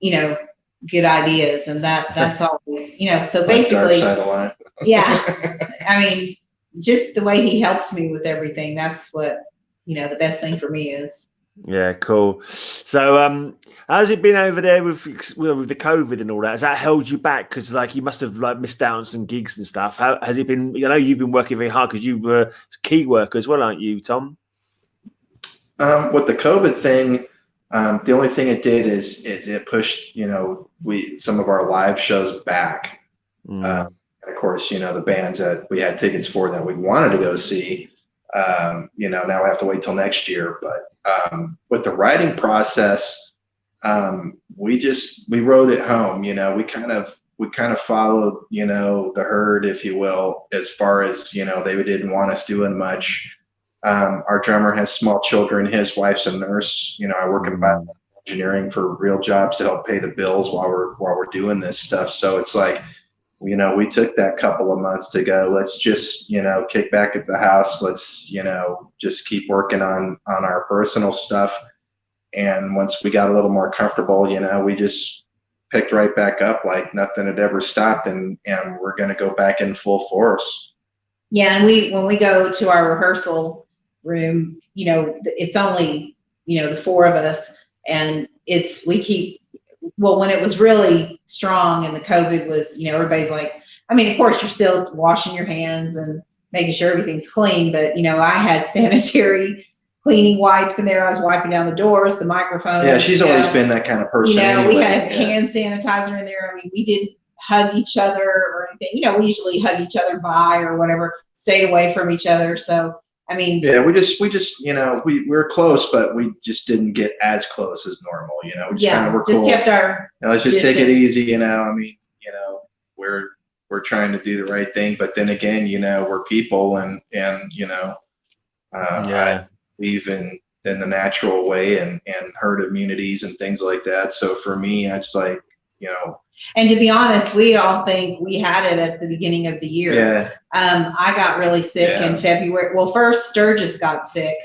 [SPEAKER 2] good ideas, and that's always, so basically,
[SPEAKER 1] Dark Side of Life.
[SPEAKER 2] Yeah. I mean, just the way he helps me with everything. That's what, the best thing for me is.
[SPEAKER 3] Yeah, cool. So, how's it been over there with the COVID and all that? Has that held you back? Because you must have missed out on some gigs and stuff. How has it been? You've been working very hard because you were key worker as well, aren't you, Tom?
[SPEAKER 1] With the COVID thing, the only thing it did is it pushed some of our live shows back.
[SPEAKER 3] Mm.
[SPEAKER 1] And of course, the bands that we had tickets for that we wanted to go see, now we have to wait till next year. But with the writing process, we wrote it home. We kind of followed, the herd, if you will, as far as, they didn't want us doing much. Our drummer has small children. His wife's a nurse. I work in bioengineering for real jobs to help pay the bills while we're doing this stuff. So it's like, we took that couple of months to go, let's just, kick back at the house. Let's, just keep working on our personal stuff. And once we got a little more comfortable, we just picked right back up like nothing had ever stopped, and we're going to go back in full force.
[SPEAKER 2] Yeah. And when we go to our rehearsal room, it's only, the four of us, and when it was really strong and the COVID was, everybody's like, I mean, of course you're still washing your hands and making sure everything's clean, but I had sanitary cleaning wipes in there. I was wiping down the doors, the microphones.
[SPEAKER 1] Yeah, she's always been that kind of person.
[SPEAKER 2] We had hand sanitizer in there. I mean, we didn't hug each other or anything. We usually hug each other by or whatever, stayed away from each other. So, I mean,
[SPEAKER 1] yeah, we just, we were close, but we just didn't get as close as normal. We just
[SPEAKER 2] just
[SPEAKER 1] cool.
[SPEAKER 2] kept our.
[SPEAKER 1] Let's just take it easy. I mean, we're trying to do the right thing, but then again, we're people, and I believe in the natural way and herd immunities and things like that. So for me, I just like,
[SPEAKER 2] And to be honest, we all think we had it at the beginning of the year.
[SPEAKER 1] Yeah.
[SPEAKER 2] I got really sick in February. Well, first Sturgis got sick,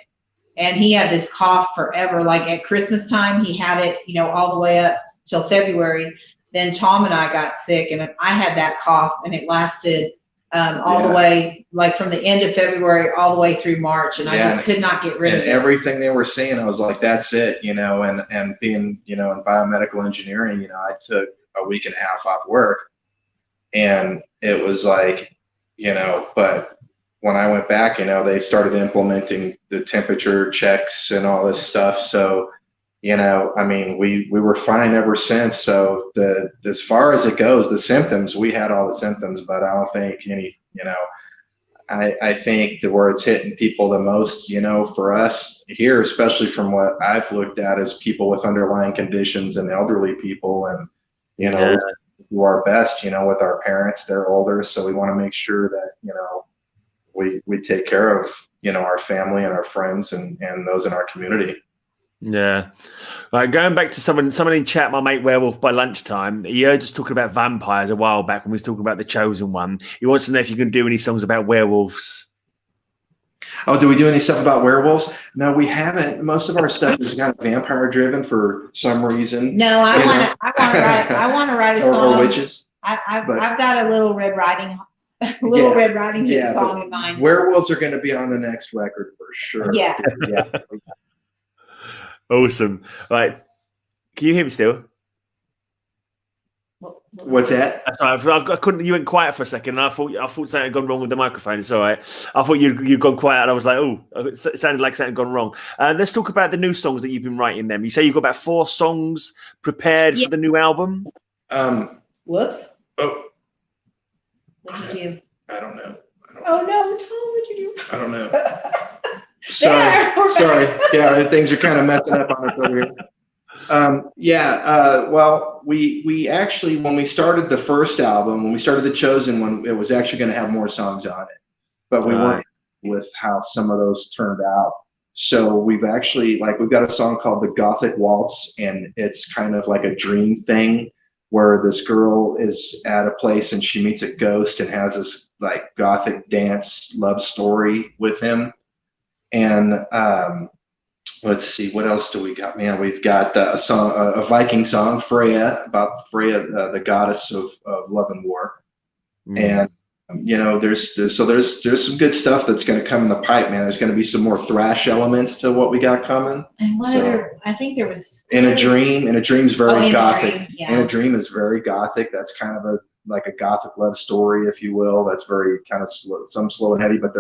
[SPEAKER 2] and he had this cough forever. Like at Christmas time, he had it, all the way up till February. Then Tom and I got sick, and I had that cough, and it lasted all the way, like from the end of February all the way through March, and I just could not get rid of it.
[SPEAKER 1] Everything they were saying, I was like, that's it, and being, in biomedical engineering, I took a week and a half off work, and it was like, but when I went back, they started implementing the temperature checks and all this stuff. So, I mean, we were fine ever since. So as far as it goes, the symptoms, we had all the symptoms, but I don't think I think where it's hitting people the most, for us here, especially from what I've looked at, is people with underlying conditions and elderly people, and, we do our best, with our parents. They're older, so we want to make sure that, we take care of, our family and our friends and those in our community.
[SPEAKER 3] Yeah. Right, going back to someone in chat, my mate Werewolf by lunchtime, he heard us talking about vampires a while back when we was talking about The Chosen One. He wants to know if you can do any songs about werewolves.
[SPEAKER 1] Oh, do we do any stuff about werewolves? No, we haven't. Most of our stuff is kind of vampire driven for some reason.
[SPEAKER 2] No, I want to write a song.
[SPEAKER 1] Or witches.
[SPEAKER 2] I've got a Little Red Riding Hood song in mind.
[SPEAKER 1] Werewolves are going to be on the next record for sure.
[SPEAKER 2] Yeah.
[SPEAKER 3] Awesome. Right. Can you hear me still?
[SPEAKER 1] What's that?
[SPEAKER 3] I couldn't. You went quiet for a second, and I thought something had gone wrong with the microphone. It's all right. I thought you'd gone quiet, and I was like, oh, it sounded like something had gone wrong. Let's talk about the new songs that you've been writing. Them. You say you've got about 4 songs prepared for the new album.
[SPEAKER 2] Whoops.
[SPEAKER 1] Oh.
[SPEAKER 2] What did you do?
[SPEAKER 1] I don't know.
[SPEAKER 2] Oh no, Tom, what'd you do?
[SPEAKER 1] I don't know. Sorry. Yeah, things are kind of messing up on us over here. Well, we actually, when we started the first album, when we started The Chosen One, it was actually going to have more songs on it, but we weren't with how some of those turned out. So we've got a song called The Gothic Waltz, and it's kind of like a dream thing where this girl is at a place and she meets a ghost and has this like Gothic dance love story with him. And let's see, what else do we got? Man, we've got a Viking song, Freya, about Freya, the goddess of love and war. And there's some good stuff that's going to come in the pipe, man. There's going to be some more thrash elements to what we got coming.
[SPEAKER 2] And I think there was
[SPEAKER 1] In a Dream's very Gothic.
[SPEAKER 2] In
[SPEAKER 1] a Dream is very Gothic. That's kind of like a Gothic love story, if you will. That's very kind of slow and heavy, but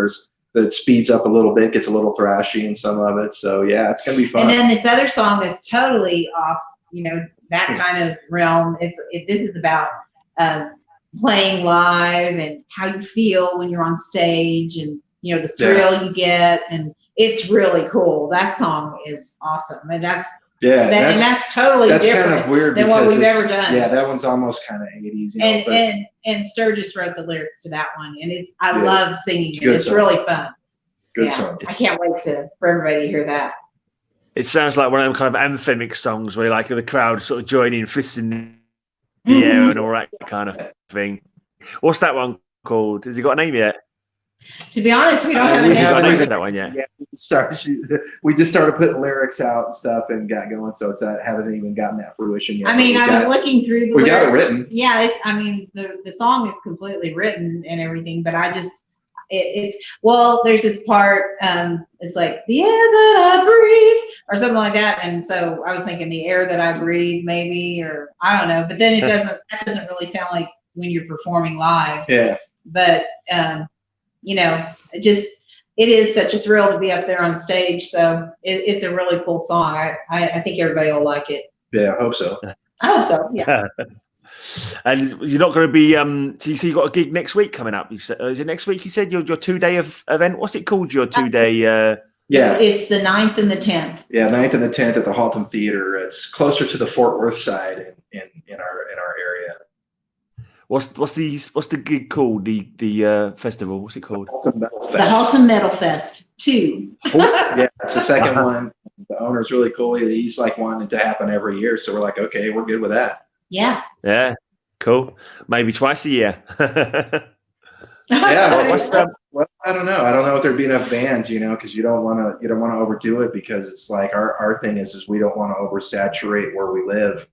[SPEAKER 1] it speeds up a little bit, gets a little thrashy in some of it. So yeah, it's gonna be fun.
[SPEAKER 2] And then this other song is totally off, that kind of realm. This is about playing live and how you feel when you're on stage, and you know the thrill you get, and it's really cool. That song is awesome, and that's totally different
[SPEAKER 1] kind of weird
[SPEAKER 2] than what we've ever done.
[SPEAKER 1] Yeah, that one's almost kind of 80s. You know,
[SPEAKER 2] and Sturgis wrote the lyrics to that one, and I love singing it. It's
[SPEAKER 1] song.
[SPEAKER 2] Really fun.
[SPEAKER 1] Good song.
[SPEAKER 2] I can't wait for everybody to hear that.
[SPEAKER 3] It sounds like one of them kind of anthemic songs where like the crowd sort of joining, fists in the air and all that kind of thing. What's that one called? Has he got a name yet?
[SPEAKER 2] To be honest, we don't have
[SPEAKER 3] Have you got a name
[SPEAKER 2] a
[SPEAKER 3] for
[SPEAKER 2] name.
[SPEAKER 3] that one yet?
[SPEAKER 1] Yeah, we just started putting lyrics out and stuff and got going, so it's haven't even gotten that fruition yet.
[SPEAKER 2] I mean, I was looking through the
[SPEAKER 1] we
[SPEAKER 2] lyrics.
[SPEAKER 1] got it written.
[SPEAKER 2] Yeah, the song is completely written and everything, but I just there's this part, it's like the air that I breathe or something like that, and so I was thinking the air that I breathe maybe, or I don't know, but then that doesn't really sound like when you're performing live.
[SPEAKER 1] Yeah.
[SPEAKER 2] But you know, it is such a thrill to be up there on stage, so it's a really cool song. I think everybody will like it.
[SPEAKER 1] Yeah, I hope so.
[SPEAKER 2] I hope so. Yeah.
[SPEAKER 3] And you're not going to be. So you see, you got a gig next week coming up. You said, is it next week? You said your 2-day event. What's it called? Your 2-day.
[SPEAKER 1] Yeah.
[SPEAKER 2] It's the 9th and the 10th.
[SPEAKER 1] Yeah, 9th and the 10th at the Haltom Theater. It's closer to the Fort Worth side in our area.
[SPEAKER 3] What's the gig called? The festival. What's it called?
[SPEAKER 1] Haltom Metal Fest.
[SPEAKER 2] The Haltom Metal Fest 2.
[SPEAKER 1] Yeah, it's the second one. The owner's really cool. He's like wanting it to happen every year, so we're like, okay, we're good with that.
[SPEAKER 2] Yeah.
[SPEAKER 3] Yeah. Cool. Maybe twice a year.
[SPEAKER 1] Yeah. Well, I don't know. I don't know if there'd be enough bands, you know, because you don't want to overdo it, because it's like our thing is we don't want to oversaturate where we live,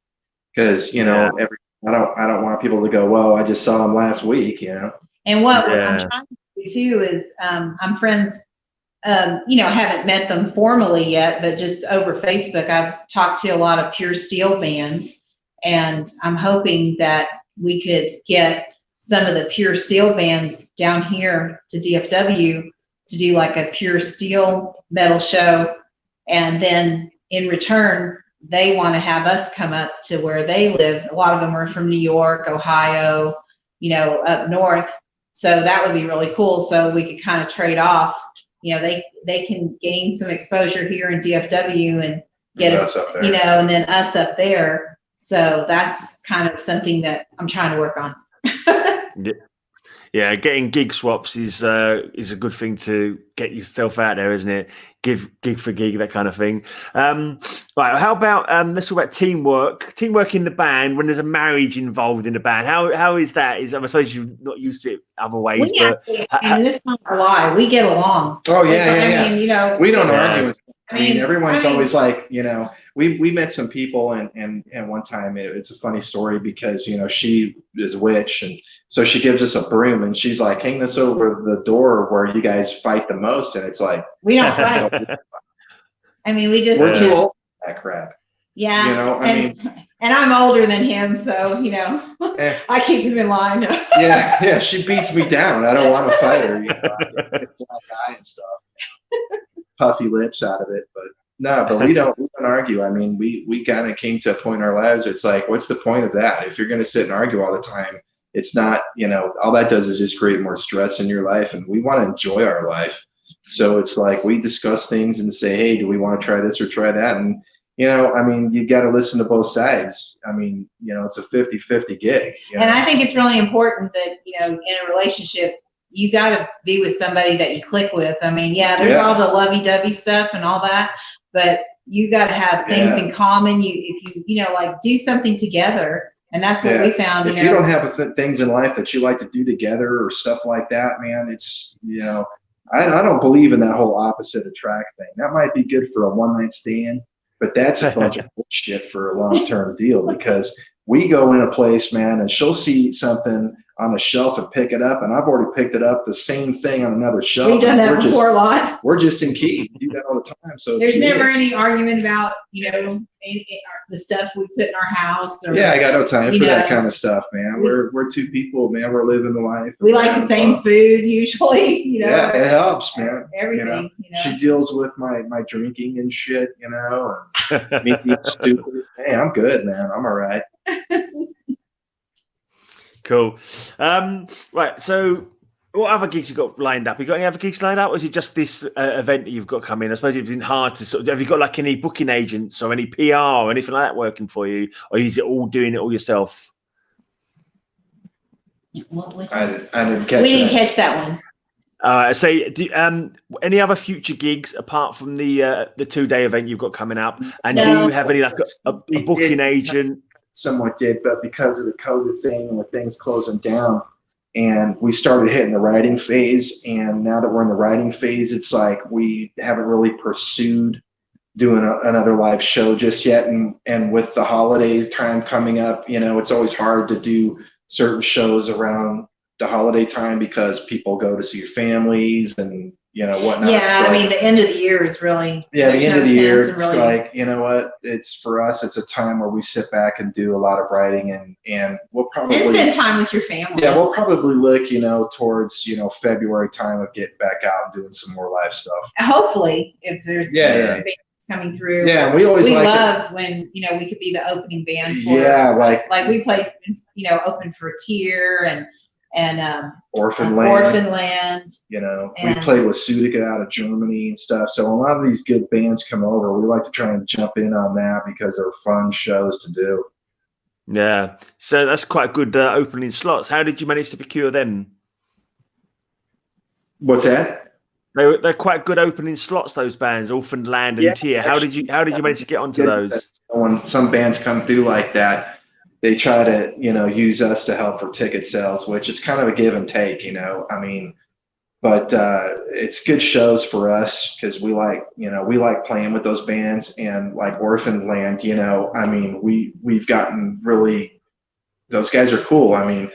[SPEAKER 1] because I don't want people to go, well, I just saw them last week, you know.
[SPEAKER 2] And what I'm trying to do too is I'm friends. I haven't met them formally yet, but just over Facebook, I've talked to a lot of Pure Steel bands, and I'm hoping that we could get some of the Pure Steel bands down here to DFW to do like a Pure Steel metal show. And then in return, they want to have us come up to where they live. A lot of them are from New York, Ohio, up north. So that would be really cool. So we could kind of trade off. They can gain some exposure here in DFW and get
[SPEAKER 1] us up there.
[SPEAKER 2] and then us up there. So that's kind of something that I'm trying to work on.
[SPEAKER 3] Yeah, getting gig swaps is a good thing to get yourself out there, isn't it? Gig for gig, that kind of thing. Right, how about let's talk about teamwork in the band when there's a marriage involved in the band. How is that? I suppose you're not used to it other ways,
[SPEAKER 2] and it's not a lie. We get along.
[SPEAKER 1] Oh yeah.
[SPEAKER 2] I mean,
[SPEAKER 1] we don't argue. Everyone's always like, we met some people and one time it's a funny story because, she is a witch, and so she gives us a broom and she's like, hang this over the door where you guys fight the most. And it's like,
[SPEAKER 2] we don't fight. I mean, we just,
[SPEAKER 1] we're too old for that crap.
[SPEAKER 2] Yeah. And I'm older than him. So, I keep him in line.
[SPEAKER 1] Yeah. She beats me down. I don't want to fight her. I get a black eye and stuff. Puffy lips out of it, but we don't argue. I mean, we kind of came to a point in our lives. It's like, what's the point of that? If you're going to sit and argue all the time, it's not, all that does is just create more stress in your life, and we want to enjoy our life. So it's like, we discuss things and say, hey, do we want to try this or try that? And, you got to listen to both sides. I mean, it's a 50-50 gig.
[SPEAKER 2] And I think it's really important that, in a relationship, you got to be with somebody that you click with. I mean, there's all the lovey-dovey stuff and all that, but you got to have things in common. If you like do something together, and that's what we found.
[SPEAKER 1] If you don't have things in life that you like to do together or stuff like that, man, it's I don't believe in that whole opposite attract thing. That might be good for a one-night stand, but that's a bunch of bullshit for a long-term deal, because we go in a place, man, and she'll see something on a shelf and pick it up, and I've already picked it up, the same thing on another shelf.
[SPEAKER 2] We've done that
[SPEAKER 1] We're
[SPEAKER 2] before a lot.
[SPEAKER 1] We're just in key. We do that all the time. So
[SPEAKER 2] There's
[SPEAKER 1] to me,
[SPEAKER 2] never
[SPEAKER 1] it's-
[SPEAKER 2] any argument about, the stuff we put in our house. Or,
[SPEAKER 1] Yeah, I got no time
[SPEAKER 2] you
[SPEAKER 1] for that
[SPEAKER 2] know,
[SPEAKER 1] kind of stuff, man. We're two people, man. We're living the life.
[SPEAKER 2] we like the same food usually,
[SPEAKER 1] Yeah, it helps, man.
[SPEAKER 2] everything,
[SPEAKER 1] She deals with my drinking and shit, and me being stupid. Hey, I'm good, man. I'm all right.
[SPEAKER 3] Cool. Right. So, what other gigs you got lined up? You got any other gigs lined up, or is it just this event that you've got coming? I suppose it's been hard to sort of. Have you got like any booking agents or any PR or anything like that working for you, or is it all doing it all yourself?
[SPEAKER 1] I didn't catch
[SPEAKER 2] We didn't
[SPEAKER 1] that.
[SPEAKER 2] catch that one.
[SPEAKER 3] Say, any other future gigs apart from the 2-day event you've got coming up? And do
[SPEAKER 2] No.
[SPEAKER 3] you have any like a booking agent?
[SPEAKER 1] Somewhat did, but because of the COVID thing and with things closing down, and we started hitting the writing phase, and now that we're in the writing phase, it's like we haven't really pursued doing another live show just yet. And with the holidays time coming up, it's always hard to do certain shows around the holiday time because people go to see families and whatnot.
[SPEAKER 2] Yeah,
[SPEAKER 1] So,
[SPEAKER 2] I mean, the end of the year is really.
[SPEAKER 1] yeah, the
[SPEAKER 2] there's
[SPEAKER 1] end
[SPEAKER 2] no
[SPEAKER 1] of the year,
[SPEAKER 2] sense
[SPEAKER 1] it's
[SPEAKER 2] in really-
[SPEAKER 1] like, you know what? It's for us, it's a time where we sit back and do a lot of writing, and we'll probably
[SPEAKER 2] And spend time with your family.
[SPEAKER 1] yeah, we'll probably look, towards February time of getting back out and doing some more live stuff.
[SPEAKER 2] Hopefully, if there's
[SPEAKER 1] Yeah.
[SPEAKER 2] bands coming through.
[SPEAKER 1] Yeah, and we always
[SPEAKER 2] We
[SPEAKER 1] like
[SPEAKER 2] love when we could be the opening band for.
[SPEAKER 1] yeah, like
[SPEAKER 2] We played, open for Tier and
[SPEAKER 1] Orphan Land.
[SPEAKER 2] Orphan Land.
[SPEAKER 1] We
[SPEAKER 2] And-
[SPEAKER 1] played with Sudica out of Germany and stuff. So a lot of these good bands come over. We like to try and jump in on that because they're fun shows to do.
[SPEAKER 3] Yeah, so that's quite good opening slots. How did you manage to procure them?
[SPEAKER 1] What's that?
[SPEAKER 3] They're quite good opening slots. Those bands, Orphan Land and
[SPEAKER 1] Yeah,
[SPEAKER 3] Tier. How did you manage to get onto those?
[SPEAKER 1] When some bands come through like that, they try to, use us to help for ticket sales, which is kind of a give and take, I mean, but it's good shows for us because we like playing with those bands, and like Orphan Land, I mean, we've gotten really, those guys are cool. I mean,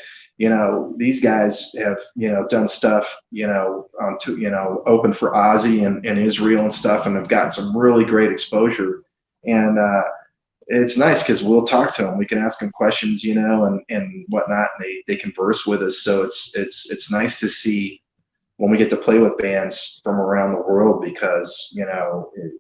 [SPEAKER 1] these guys have, done stuff, open for Ozzy and Israel and stuff, and have gotten some really great exposure. And it's nice because we'll talk to them. We can ask them questions, and whatnot, and they converse with us. So it's nice to see when we get to play with bands from around the world, because,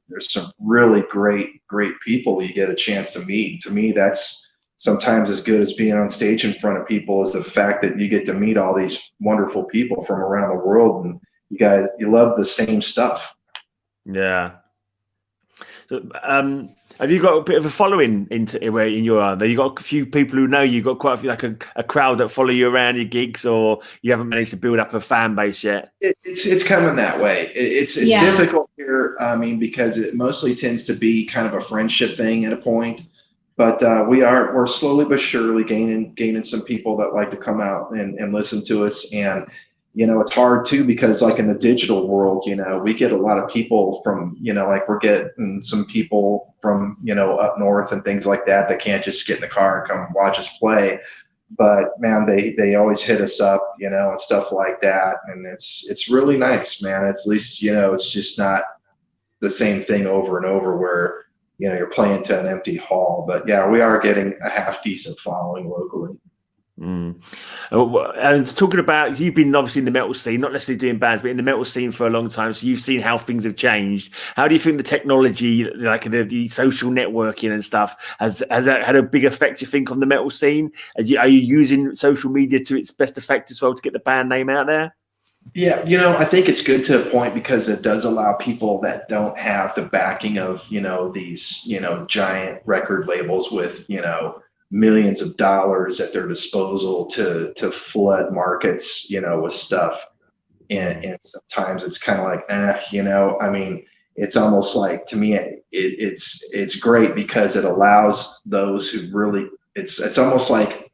[SPEAKER 1] there's some really great people you get a chance to meet. To me, that's sometimes as good as being on stage in front of people, is the fact that you get to meet all these wonderful people from around the world, and you love the same stuff.
[SPEAKER 3] Yeah. So, have you got a bit of a following in your area? You got a few people who know you. You've got quite a few, like a crowd that follow you around your gigs, or you haven't managed to build up a fan base yet?
[SPEAKER 1] It's coming that way. It's
[SPEAKER 2] Yeah.
[SPEAKER 1] difficult here. I mean, because it mostly tends to be kind of a friendship thing at a point. But we're slowly but surely gaining some people that like to come out and listen to us. And it's hard too, because like in the digital world, we get a lot of people from, like we're getting some people from, up north and things like that can't just get in the car and come watch us play. But man, they always hit us up, and stuff like that. And it's really nice, man. At least, it's just not the same thing over and over where, you're playing to an empty hall. But yeah, we are getting a half decent following locally.
[SPEAKER 3] And talking about, you've been obviously in the metal scene, not necessarily doing bands, but in the metal scene for a long time. So you've seen how things have changed. How do you think the technology, like the social networking and stuff, has that had a big effect, you think, on the metal scene? Are you using social media to its best effect as well to get the band name out there?
[SPEAKER 1] Yeah, I think it's good to a point, because it does allow people that don't have the backing of, these, giant record labels with, millions of dollars at their disposal to flood markets, with stuff. And sometimes it's kind of like, I mean, it's almost like, to me, it's great because it allows those who really, it's almost like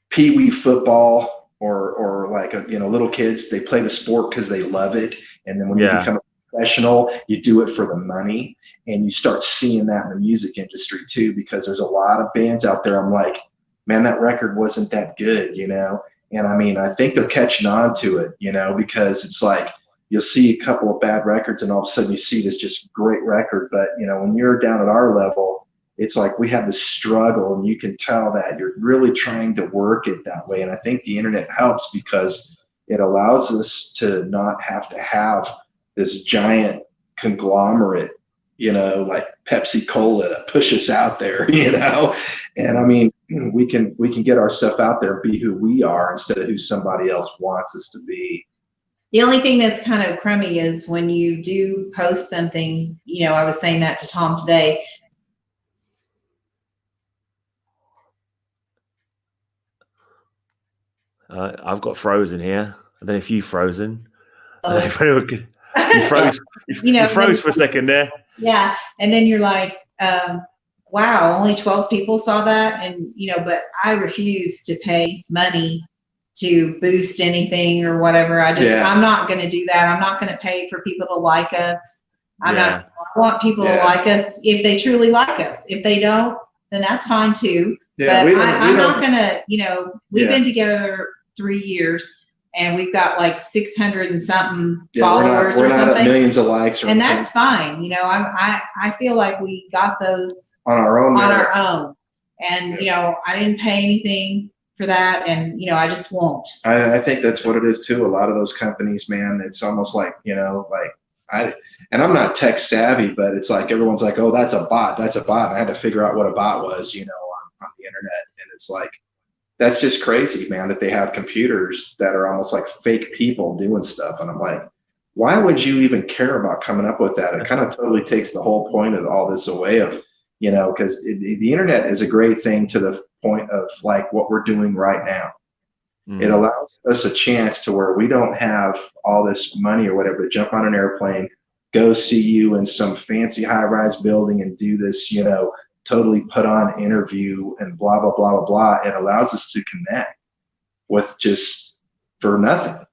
[SPEAKER 1] pee-wee football, or like little kids, they play the sport because they love it, and then when you become a professional, you do it for the money. And you start seeing that in the music industry too, because there's a lot of bands out there, I'm like, man, that record wasn't that good, And I mean, I think they're catching on to it, because it's like you'll see a couple of bad records and all of a sudden you see this just great record. But, when you're down at our level, it's like we have this struggle, and you can tell that you're really trying to work it that way. And I think the internet helps because it allows us to not have to have this giant conglomerate, like Pepsi Cola to push us out there, and I mean, we can get our stuff out there and be who we are instead of who somebody else wants us to be.
[SPEAKER 2] The only thing that's kind of crummy is when you do post something, I was saying that to Tom today.
[SPEAKER 3] I've got frozen here. I don't know if you've frozen.
[SPEAKER 2] Oh.
[SPEAKER 3] You froze. You froze for a second there.
[SPEAKER 2] Yeah, and then you're like, wow, only 12 people saw that, and but I refuse to pay money to boost anything or whatever. I'm not going to do that. I'm not going to pay for people to like us. I want people to like us if they truly like us. If they don't, then that's fine too.
[SPEAKER 1] Yeah,
[SPEAKER 2] but I'm not going to, we've been together 3 years and we've got like 600 and something followers
[SPEAKER 1] we're
[SPEAKER 2] or
[SPEAKER 1] not
[SPEAKER 2] something.
[SPEAKER 1] At millions of likes or
[SPEAKER 2] and
[SPEAKER 1] anything.
[SPEAKER 2] That's fine. I feel like we got those
[SPEAKER 1] on our own.
[SPEAKER 2] And, I didn't pay anything for that. And, I just won't.
[SPEAKER 1] I think that's what it is too. A lot of those companies, man, it's almost like, and I'm not tech savvy, but it's like, everyone's like, oh, that's a bot. That's a bot. And I had to figure out what a bot was, on the internet. And it's like, that's just crazy, man, that they have computers that are almost like fake people doing stuff. And I'm like, why would you even care about coming up with that? It kind of totally takes the whole point of all this away of, because the internet is a great thing to the point of like what we're doing right now. It allows us a chance to where we don't have all this money or whatever to jump on an airplane, go see you in some fancy high-rise building and do this, totally put on interview and blah, blah, blah, blah, blah. It allows us to connect with just for nothing.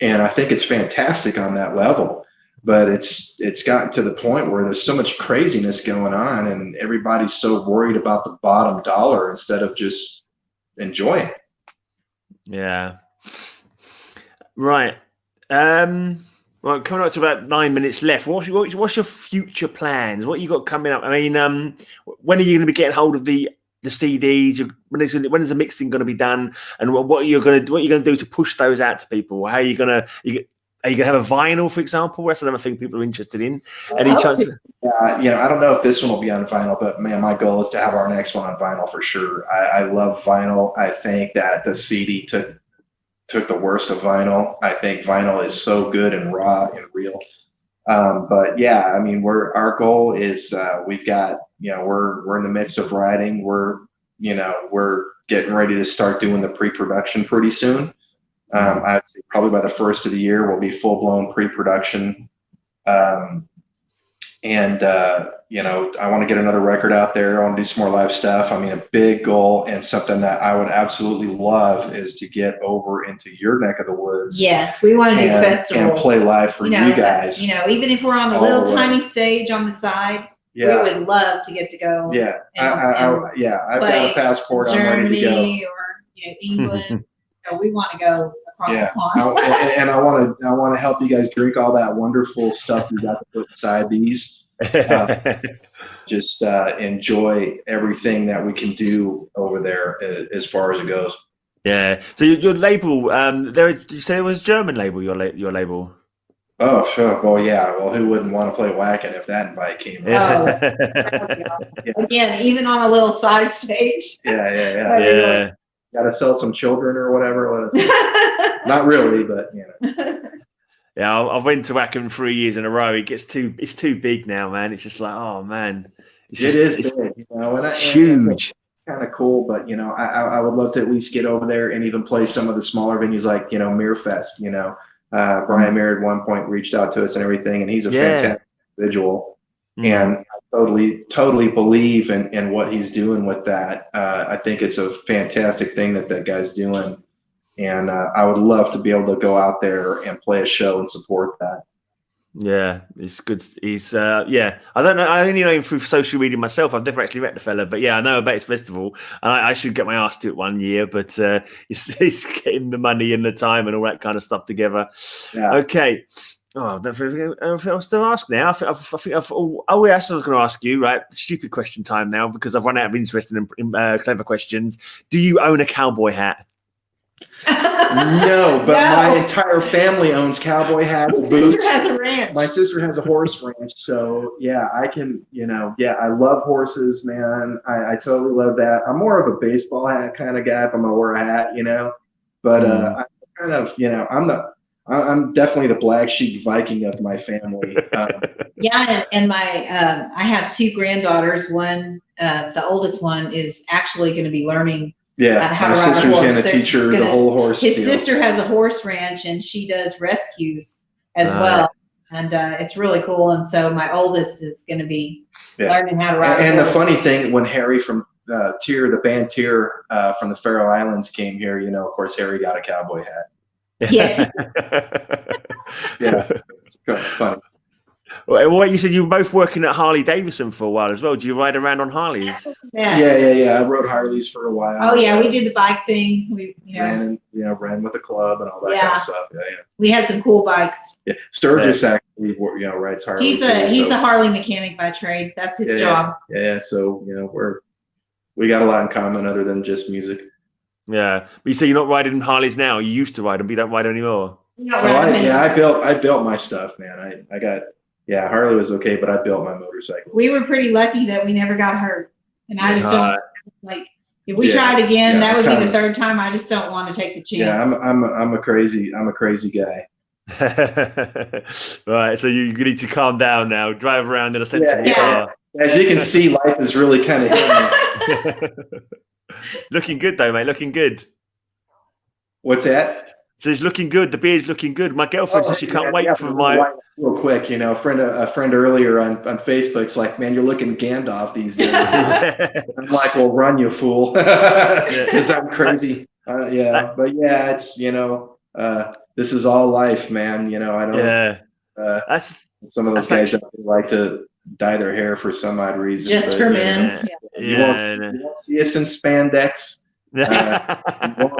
[SPEAKER 1] And I think it's fantastic on that level, but it's gotten to the point where there's so much craziness going on and everybody's so worried about the bottom dollar instead of just enjoying it.
[SPEAKER 3] Yeah. Right. Well, coming up to about 9 minutes left. What's your future plans? What you got coming up? I mean, when are you going to be getting hold of the CDs? When is the mixing going to be done? And what are you going to do to push those out to people? How are you going to have a vinyl, for example? That's another thing people are interested in. Any chance?
[SPEAKER 1] I don't know if this one will be on vinyl, but man, my goal is to have our next one on vinyl for sure. I love vinyl. I think that the CD took the worst of vinyl. I think vinyl is so good and raw and real. But yeah, I mean, our goal is we've got, we're in the midst of writing. We're getting ready to start doing the pre-production pretty soon. I'd say probably by the first of the year we'll be full blown pre-production. I want to get another record out there. I want to do some more live stuff. I mean, a big goal and something that I would absolutely love is to get over into your neck of the woods.
[SPEAKER 2] Yes, we want to do festivals
[SPEAKER 1] and play live for you guys.
[SPEAKER 2] Even if we're on a little tiny stage on the side, we would love to get to go.
[SPEAKER 1] Yeah, I've got a passport.
[SPEAKER 2] Germany,
[SPEAKER 1] I'm ready to go.
[SPEAKER 2] Or England. We want to go across the pond.
[SPEAKER 1] And I want to help you guys drink all that wonderful stuff you got to put inside these. Just enjoy everything that we can do over there as far as it goes.
[SPEAKER 3] Yeah. So your label, did you say it was German label? Your label.
[SPEAKER 1] Oh, sure. Well, yeah. Well, who wouldn't want to play Wacken if that invite came?
[SPEAKER 2] That would be awesome. Again, even on a little side stage.
[SPEAKER 1] Yeah. Got to sell some children or whatever. Not really, but
[SPEAKER 3] Yeah, I've went to Wacken 3 years in a row. It's too big now, man. It's just like, oh man,
[SPEAKER 1] it's big, and
[SPEAKER 3] it's huge.
[SPEAKER 1] It's kind of cool, but I would love to at least get over there and even play some of the smaller venues like Mirfest. Brian Mir at one point reached out to us and everything, and he's a fantastic individual. And I totally believe in what he's doing with that. I think it's a fantastic thing that guy's doing. And I would love to be able to go out there and play a show and support that.
[SPEAKER 3] Yeah, it's good. He's yeah. I don't know. I only know him through social media myself. I've never actually met the fella, but yeah, I know about his festival. And I should get my ass to it one year, but it's getting the money and the time and all that kind of stuff together.
[SPEAKER 1] Yeah.
[SPEAKER 3] Okay. Oh, anything else to ask now? I think I've. Oh, yes, I was going to ask you. Right, stupid question time now because I've run out of interesting and clever questions. Do you own a cowboy hat?
[SPEAKER 1] No, but my entire family owns cowboy hats.
[SPEAKER 2] My sister has a ranch.
[SPEAKER 1] My sister has a horse ranch, so yeah, I can, I love horses, man. I totally love that. I'm more of a baseball hat kind of guy if I'm gonna wear a hat, But I kind of, I'm definitely the black sheep Viking of my family.
[SPEAKER 2] Yeah, and my I have two granddaughters. One, the oldest one, is actually going to be learning.
[SPEAKER 1] Yeah, my sister's going to teach her the whole horse.
[SPEAKER 2] His sister has a horse ranch, and she does rescues as well, and it's really cool. And so my oldest is going to be learning how to ride.
[SPEAKER 1] And the funny thing, when Harry from Tyr, the band Tyr from the Faroe Islands came here, of course Harry got a cowboy hat.
[SPEAKER 2] Yes.
[SPEAKER 1] Yeah, it's kind of funny.
[SPEAKER 3] Well, you said you were both working at Harley Davidson for a while as well. Do you ride around on Harleys?
[SPEAKER 1] Yeah. I rode Harleys for a while.
[SPEAKER 2] Oh yeah, we did the bike thing. We
[SPEAKER 1] ran with the club and all that kind of stuff. Yeah.
[SPEAKER 2] We had some cool bikes.
[SPEAKER 1] Yeah, Sturgis actually, rides Harley.
[SPEAKER 2] He's a Harley mechanic by trade. That's his job.
[SPEAKER 1] Yeah. So we got a lot in common other than just music.
[SPEAKER 3] Yeah, but you say you're not riding Harleys now. You used to ride them, but you don't ride anymore.
[SPEAKER 1] I built my stuff, man. I got. Yeah, Harley was okay, but I built my motorcycle.
[SPEAKER 2] We were pretty lucky that we never got hurt, and I just don't like. If we tried again, that would be the third time. I just don't want to take the chance.
[SPEAKER 1] Yeah, I'm a crazy guy.
[SPEAKER 3] Right, so you need to calm down now. Drive around in a sensible car.
[SPEAKER 1] As you can see, life is really kind of hitting me.
[SPEAKER 3] Looking good though, mate. Looking good.
[SPEAKER 1] What's that?
[SPEAKER 3] So it's looking good. The beer's looking good. My girlfriend says she can't wait for my.
[SPEAKER 1] Real quick, a friend earlier on Facebook's like, man, you're looking Gandalf these days. I'm like, well, run, you fool, because I'm crazy. But yeah, it's this is all life, man. I don't.
[SPEAKER 3] Yeah.
[SPEAKER 1] That's some of those guys that like to dye their hair for some odd reason.
[SPEAKER 2] Just for men.
[SPEAKER 1] You won't see us in spandex. You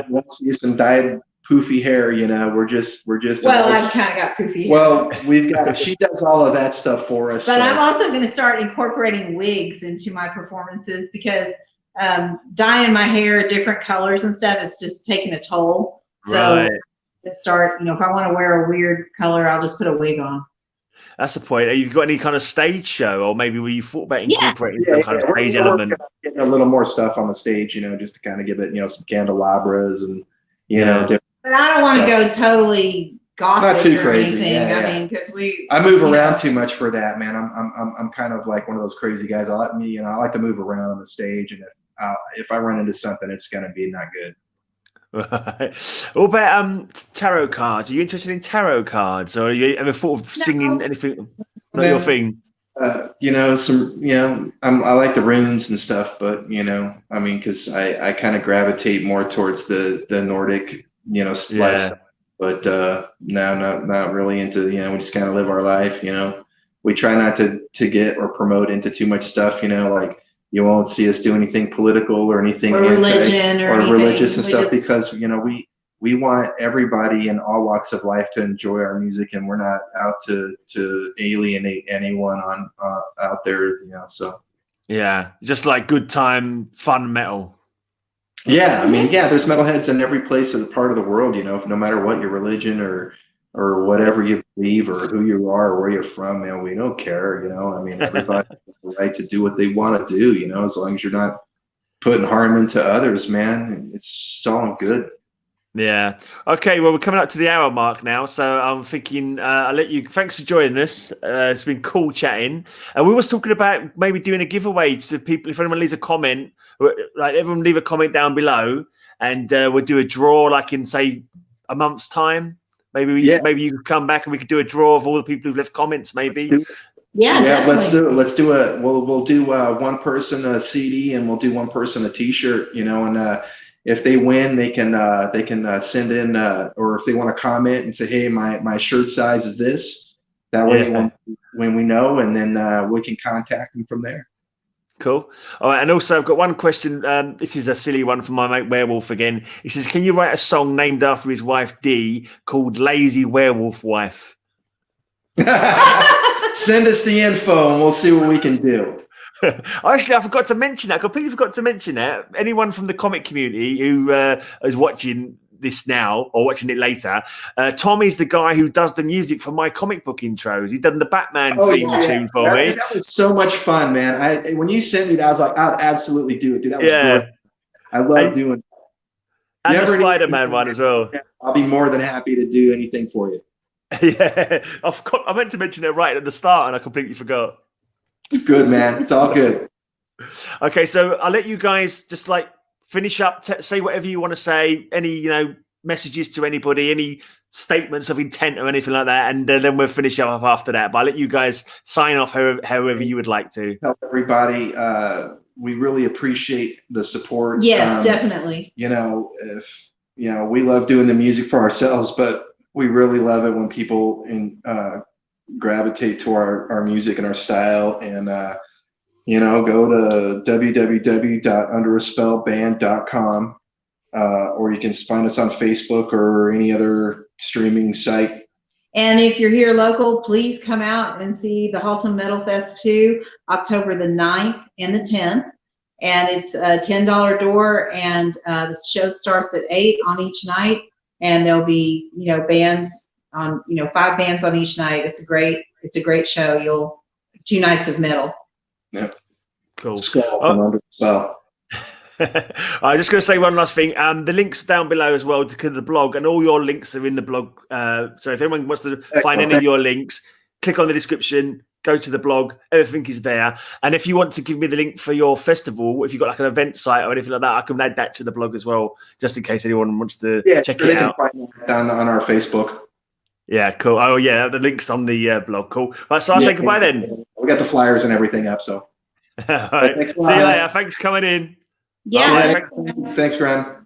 [SPEAKER 1] won't see us in dyed poofy hair, we're just.
[SPEAKER 2] Well, I've kind of got poofy hair.
[SPEAKER 1] Well, she does all of that stuff for us.
[SPEAKER 2] But I'm also going to start incorporating wigs into my performances because dyeing my hair different colors and stuff is just taking a toll. So to start, if I want to wear a weird color, I'll just put a wig on.
[SPEAKER 3] That's the point. Have you got any kind of stage show, or maybe were you thought about incorporating some kind of stage element?
[SPEAKER 1] Getting a little more stuff on the stage, just to kind of give it, some candelabras and different.
[SPEAKER 2] But I don't want to go totally gothic
[SPEAKER 1] not too
[SPEAKER 2] or
[SPEAKER 1] crazy.
[SPEAKER 2] anything.
[SPEAKER 1] Yeah.
[SPEAKER 2] I mean, because
[SPEAKER 1] I move around too much for that, man. I'm kind of like one of those crazy guys. I like to move around on the stage, and if I run into something, it's gonna be not good.
[SPEAKER 3] Right. What about tarot cards? Are you interested in tarot cards, or are you ever thought of singing anything? Not your thing.
[SPEAKER 1] I like the runes and stuff, but because I kind of gravitate more towards the Nordic, lifestyle. But no, not really into. We just kind of live our life. We try not to get or promote into too much stuff. Like you won't see us do anything political or anything
[SPEAKER 2] or religion or
[SPEAKER 1] religious and stuff because we want everybody in all walks of life to enjoy our music, and we're not out to alienate anyone on out there. So
[SPEAKER 3] yeah, just like good time, fun metal.
[SPEAKER 1] Yeah, there's metalheads in every place of the part of the world, no matter what your religion or whatever you believe or who you are or where you're from, man, we don't care, everybody has the right to do what they want to do, as long as you're not putting harm into others, man, it's all good.
[SPEAKER 3] Yeah. Okay. Well, we're coming up to the hour mark now, so I'm thinking I'll let you. Thanks for joining us. It's been cool chatting. And we was talking about maybe doing a giveaway to people. If anyone leaves a comment, like everyone leave a comment down below, and we'll do a draw, like in say a month's time. Maybe you could come back and we could do a draw of all the people who've left comments. Maybe.
[SPEAKER 1] Let's do it. Let's do it. We'll do one person a CD and we'll do one person a T-shirt. And if they win, they can send in, or if they want to comment and say, hey, my shirt size is this, That way,
[SPEAKER 3] Yeah.
[SPEAKER 1] when we know, and then we can contact them from there.
[SPEAKER 3] Cool. All right, and also I've got one question. This is a silly one from my mate Werewolf again. He says, "Can you write a song named after his wife Dee called Lazy Werewolf Wife?"
[SPEAKER 1] Send us the info, and we'll see what we can do.
[SPEAKER 3] Actually, I forgot to mention that. I completely forgot to mention that. Anyone from the comic community who is watching this now or watching it later, Tommy's the guy who does the music for my comic book intros. He done the Batman theme tune for me.
[SPEAKER 1] That was so much fun, man. When you sent me that, I was like, I'd absolutely do it, dude. That was great. I love doing it.
[SPEAKER 3] And the Spider-Man one as well.
[SPEAKER 1] I'll be more than happy to do anything for you.
[SPEAKER 3] Yeah, I meant to mention it right at the start and I completely forgot.
[SPEAKER 1] It's good, man. It's all good.
[SPEAKER 3] Okay, so I'll let you guys just like finish up, say whatever you want to say, any, messages to anybody, any statements of intent or anything like that, and then we'll finish up after that. But I'll let you guys sign off however you would like to.
[SPEAKER 1] Tell everybody, we really appreciate the support.
[SPEAKER 2] Yes, definitely.
[SPEAKER 1] If we love doing the music for ourselves, but we really love it when people gravitate to our music and our style, and go to www.underaspellband.com, or you can find us on Facebook or any other streaming site.
[SPEAKER 2] And if you're here local, please come out and see the Haltom Metal Fest 2, October the 9th and the 10th. And it's a $10 door, and the show starts at 8 on each night. And there'll be, bands on, 5 bands on each night. It's a great show. 2 nights of metal.
[SPEAKER 1] Yeah.
[SPEAKER 3] Cool.
[SPEAKER 1] Skull from Under the Spell.
[SPEAKER 3] I'm just going to say one last thing. The links down below as well to the blog, and all your links are in the blog. So if anyone wants to find any of your links, click on the description, go to the blog. Everything is there. And if you want to give me the link for your festival, if you've got like an event site or anything like that, I can add that to the blog as well, just in case anyone wants to check it out.
[SPEAKER 1] Find that on our Facebook.
[SPEAKER 3] Yeah, cool. Oh, yeah, the link's on the blog. Cool. Right, so I'll say goodbye then.
[SPEAKER 1] We got the flyers and everything up, so.
[SPEAKER 3] All right. See you later. Thanks for coming in.
[SPEAKER 2] Yeah.
[SPEAKER 1] Thanks, Graham.